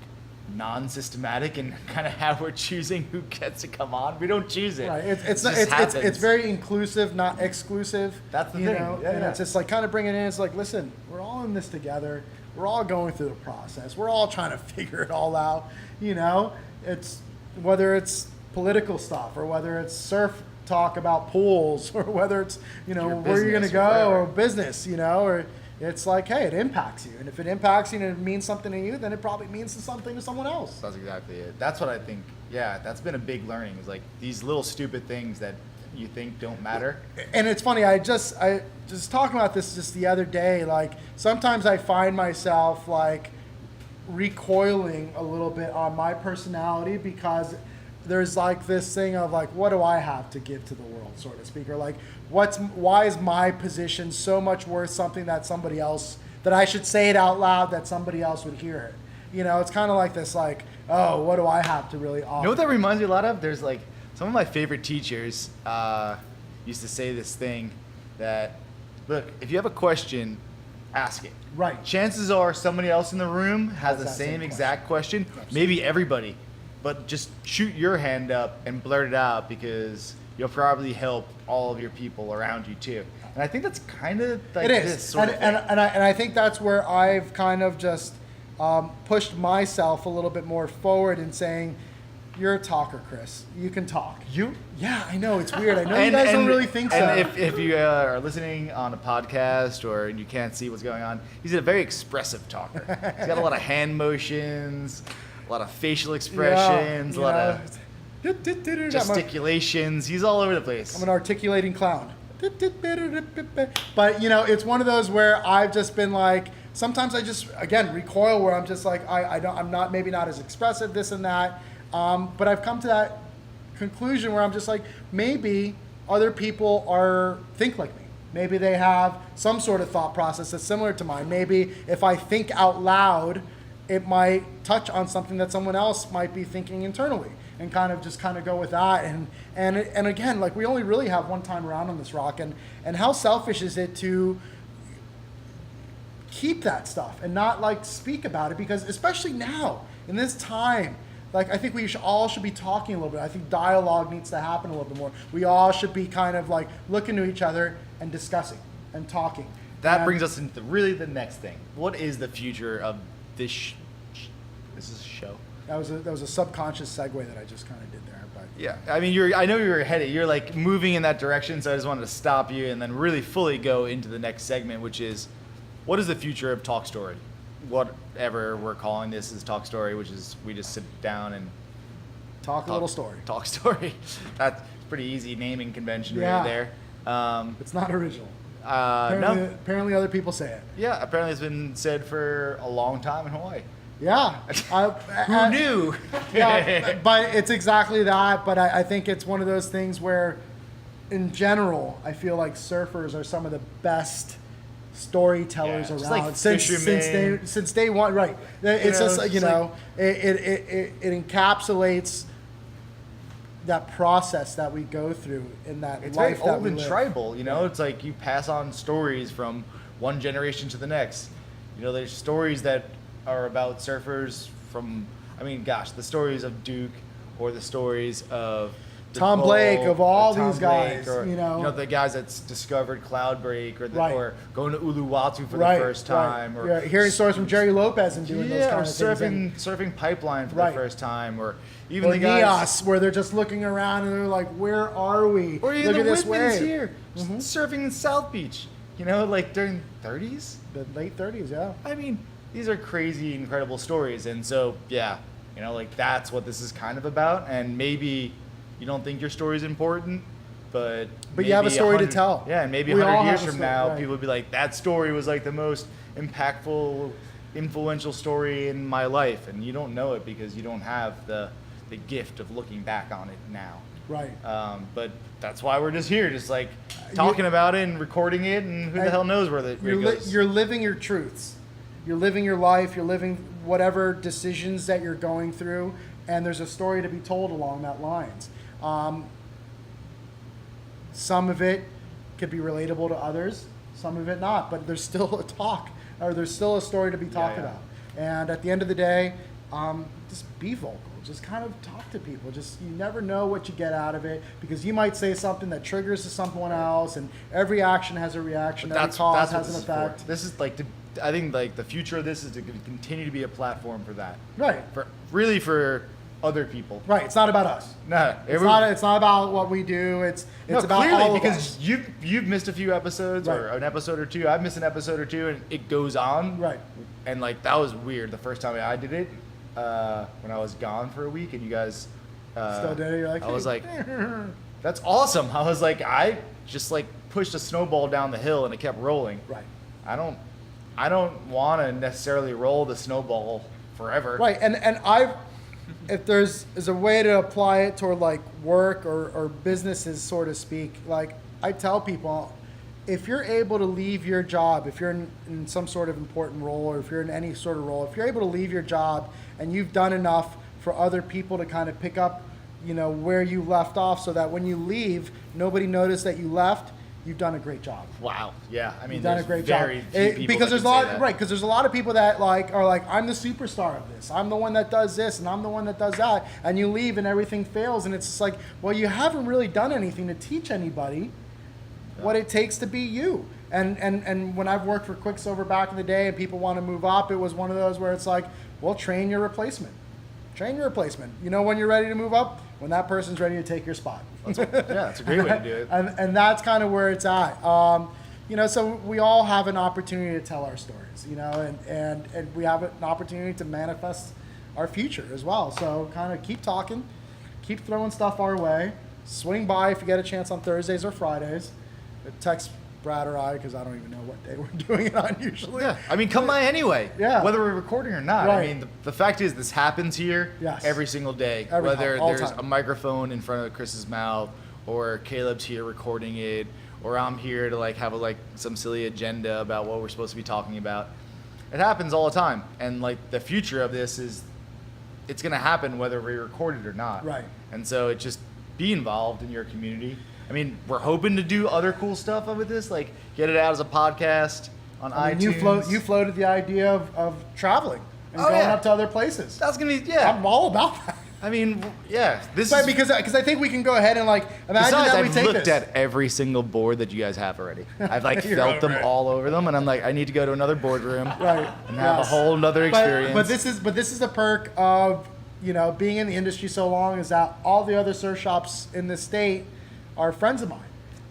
non-systematic and kind of how we're choosing who gets to come on. We don't choose it. Right. It's just happens. very inclusive, not exclusive. That's the you thing. know? Yeah, And yeah. it's just like kind of bringing it in. It's like, listen, we're all in this together. We're all going through the process. We're all trying to figure it all out. It's whether it's political stuff or whether it's surf talk about pools or whether it's Your where you're going to business or go whatever. or business. Or it's like, hey, it impacts you, and if it impacts you and it means something to you, then it probably means something to someone else. That's exactly it. That's what I think. Yeah, that's been a big learning. Is like these little stupid things that you think don't matter. And it's funny, I just talking about this just the other day, like sometimes I find myself like recoiling a little bit on my personality because there's like this thing of like, what do I have to give to the world, so to speak, or like why is my position so much worth something that somebody else, that I should say it out loud that somebody else would hear it. It's kind of like this, like, oh, what do I have to really offer? You know what that reminds me a lot of? There's like some of my favorite teachers used to say this thing that, look, if you have a question, ask it. Right. Chances are somebody else in the room has the that same same exact question. Absolutely. Maybe everybody, but just shoot your hand up and blurt it out because you'll probably help all of your people around you too. And I think that's kind of like It is, this sort of thing. and I think that's where I've kind of just pushed myself a little bit more forward in saying, "You're a talker, Chris. You can talk." Yeah, I know it's weird. I know you guys don't really think so. And if you are listening on a podcast or you can't see what's going on, he's a very expressive talker. He's got a lot of hand motions. a lot of facial expressions, a lot of of gesticulations. He's all over the place. I'm an articulating clown. But it's one of those where I've just been like, sometimes I just again recoil where I'm just like I'm not maybe not as expressive, this and that. But I've come to that conclusion where I'm just like, maybe other people think like me. Maybe they have some sort of thought process that's similar to mine. Maybe if I think out loud, it might touch on something that someone else might be thinking internally, and kind of go with that. And again, like, we only really have one time around on this rock, and how selfish is it to keep that stuff and not like speak about it, because especially now in this time, like, I think we all should be talking a little bit. I think dialogue needs to happen a little bit more. We all should be kind of like looking to each other and discussing and talking. That brings us into really the next thing. What is the future of this? This is a show. That was a subconscious segue that I just kind of did there, but Yeah, I mean, I know you're headed. You're like moving in that direction, so I just wanted to stop you and then really fully go into the next segment, which is, what is the future of Talk Story? Whatever we're calling this is Talk Story, which is we just sit down and talk a little story. Talk Story. That's pretty easy naming convention Yeah. right there. It's not original. No. Apparently other people say it. Yeah, apparently it's been said for a long time in Hawaii. Yeah. Who knew? Yeah, but it's exactly that. But I think it's one of those things where, in general, I feel like surfers are some of the best storytellers Yeah, just around like since day one. Right. It's just it encapsulates that process that we go through in that It's life very that old we and live. tribal, It's like you pass on stories from one generation to the next. There's stories that are about surfers from, the stories of Duke, or the stories of Tom Nicole, Blake, of or all Tom these guys, Blake, or, you know. the guys that's discovered Cloudbreak, or Right. or going to Uluwatu for Right, the first time, right. or Yeah, hearing stories from Jerry Lopez and doing those yeah, kind or of things. And- surfing Pipeline for Right. the first time, or even or the guys. Neos, where they're just looking around and they're like, "Where are we? Or even Look the at this Whitmans wave." here, just surfing in South Beach. Like during 30s. The late 30s, yeah. I mean, these are crazy, incredible stories, and so yeah, that's what this is kind of about. And maybe you don't think your story is important, but you have a maybe story to 100 tell. Yeah, and maybe We all 100 have years a from story, now, right. people will be like, that story was like the most impactful, influential story in my life, and you don't know it because you don't have the gift of looking back on it now. Right. But that's why we're just here, just like talking about it and recording it, and who the hell knows where it goes. You're living your truths. You're living your life. You're living whatever decisions that you're going through, and there's a story to be told along that lines. Some of it could be relatable to others, some of it not, but there's still a talk, or there's still a story to be talked yeah. about. And at the end of the day, just be vocal. Just kind of talk to people. You never know what you get out of it, because you might say something that triggers to someone else, and every action has a reaction. Every cause what has this an is for. effect. This is like I think like the future of this is to continue to be a platform for that. Right. For other people. Right. It's not about us. No, It's not about what we do. It's about clearly, all of because us. you've missed a few episodes, or Right. an episode or two. I've missed an episode or two, and it goes on. Right. And like that was weird the first time I did it, when I was gone for a week, and you guys Still did it. You're like, I was "Hey." like, that's awesome. I was like, I just like pushed a snowball down the hill and it kept rolling. Right. I don't want to necessarily roll the snowball forever. Right. And if there's a way to apply it toward like work or businesses, so to speak, like I tell people, if you're able to leave your job, if you're in some sort of important role, or if you're in any sort of role, if you're able to leave your job and you've done enough for other people to kind of pick up, where you left off, so that when you leave, nobody noticed that you left, you've done a great job. Wow. Yeah. I mean, You've done a there's great job. very few people Because that there's a can lot, say that. right? Because there's a lot of people that are like, I'm the superstar of this. I'm the one that does this, and I'm the one that does that. And you leave, and everything fails, and it's just like, well, you haven't really done anything to teach anybody what it takes to be you. And when I've worked for Quicksilver back in the day, and people want to move up, it was one of those where it's like, well, train your replacement. Train your replacement. When you're ready to move up, when that person's ready to take your spot. It's a great way to do it. And that's kind of where it's at. So we all have an opportunity to tell our stories, and we have an opportunity to manifest our future as well. So kind of keep talking, keep throwing stuff our way. Swing by if you get a chance on Thursdays or Fridays. Text Brad or I, because I don't even know what day we're doing it on usually. Yeah, I mean, come by anyway. Yeah. Whether we're recording or not. Right. I mean, the fact is, this happens here Yes. every single day. Every Whether time, all there's time. a microphone in front of Chris's mouth, or Caleb's here recording it, or I'm here to like have some silly agenda about what we're supposed to be talking about. It happens all the time, and like the future of this is, it's gonna happen whether we record it or not. Right. And so it just be involved in your community. I mean, we're hoping to do other cool stuff with this, like get it out as a podcast on I mean, iTunes. you floated the idea of traveling and Oh, going yeah. up to other places. That's gonna be, yeah. I'm all about that. I mean, yeah. This But is, because I think we can go ahead and like imagine besides, that we I've take looked this. at every single board that you guys have already. I've like You're felt them over it. all over them, and I'm like, I need to go to another boardroom Right. and have Yes. a whole nother experience. But this is the perk of being in the industry so long, is that all the other surf shops in the state are friends of mine.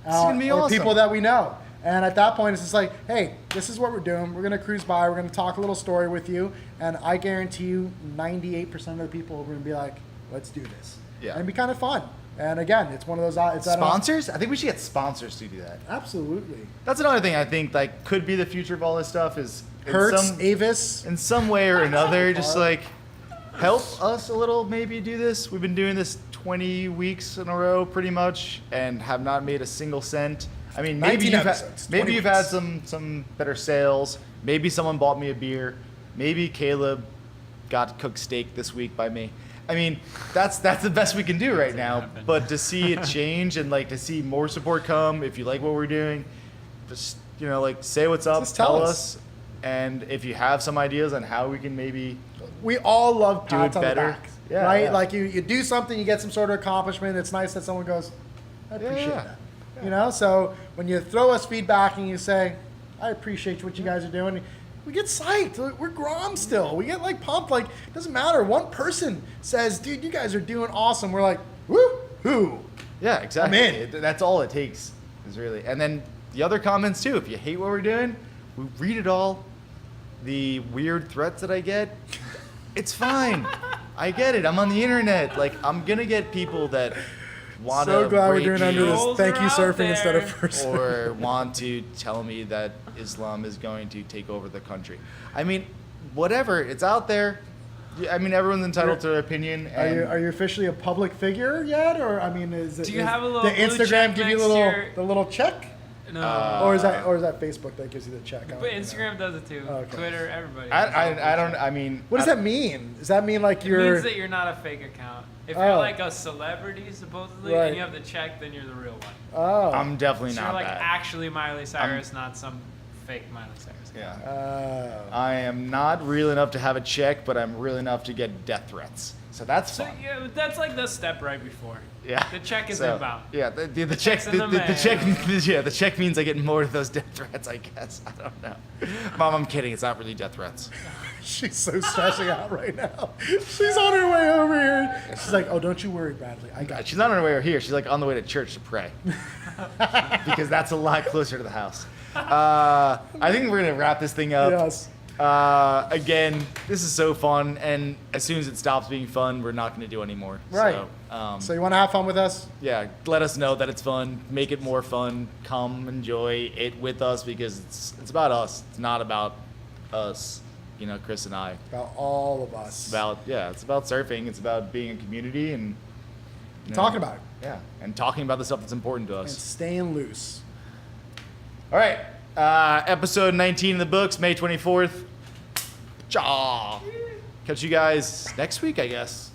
It's gonna be or awesome. people that we know. And at that point, it's just like, hey, this is what we're doing. We're gonna cruise by. We're gonna talk a little story with you, and I guarantee you, 98% of the people are gonna be like, let's do this. Yeah. And it'd be kind of fun. And again, it's one of those. It's Sponsors? I think we should get sponsors to do that. Absolutely. That's another thing I think like could be the future of all this stuff is Hertz, Avis. in some way or another, just like help us a little, maybe do this. We've been doing this 20 weeks in a row pretty much and have not made a single cent. I mean, 19 episodes, 20 maybe you've had weeks. some better sales. Maybe someone bought me a beer. Maybe Caleb got cooked steak this week by me. I mean, that's the best we can do right now. happen. But to see it change and like to see more support come, if you like what we're doing, just like say what's up, Just tell tell us. us. And if you have some ideas on how we can maybe We all love Do it pats on the better. back, Yeah, right? yeah. Like you do something, you get some sort of accomplishment. It's nice that someone goes, I appreciate Yeah. that. So when you throw us feedback and you say, I appreciate what you guys are doing, we get psyched. We're Grom still. We get like pumped. Like it doesn't matter. One person says, dude, you guys are doing awesome. We're like, woo hoo. Yeah, exactly. I'm in. That's all it takes, is really. And then the other comments too. If you hate what we're doing, we read it all. The weird threats that I get, it's fine. I get it. I'm on the internet. Like I'm gonna get people that want to So glad we're doing under this Trolls thank are you out surfing instead of there. first. or want to tell me that Islam is going to take over the country. I mean, whatever. It's out there. I mean, everyone's entitled to their opinion. And Are you officially a public figure yet, or I mean, is it? Do you is have a little the blue Instagram check give you next to your- the little check, No. or is that Facebook that gives you the check? I don't But know. Instagram does it too. Okay. Twitter, everybody. I don't. I mean, What does that mean? Does that mean like It you're? means that you're not a fake account. If Oh. you're like a celebrity supposedly Right. and you have the check, then you're the real one. Oh. I'm definitely So not you're like that. actually Miley Cyrus, not some fake Miley Cyrus. Yeah. Oh. I am not real enough to have a check, but I'm real enough to get death threats. So that's So fun. yeah, that's like the step right before. Yeah. The check is So, inbound. Yeah, the check check's in the the check mail. yeah, the check means I get more of those death threats, I guess. I don't know. Mom, I'm kidding. It's not really death threats. She's so stressing out right now. She's on her way over here. She's like, "Oh, don't you worry, Bradley. I got you." She's not on her way over here. She's like on the way to church to pray. Because that's a lot closer to the house. I think we're gonna wrap this thing up. Yes. Again, this is so fun, and as soon as it stops being fun, we're not gonna do any more. Right. So, So you want to have fun with us? yeah, let us know that it's fun. Make it more fun. Come enjoy it with us because it's about us. It's not about us, Chris and I. About all of us. It's about surfing. It's about being a community and Talking about it. Yeah, and talking about the stuff that's important to And us. staying loose. All right, episode 19 in the books, May 24th. Catch you guys next week, I guess.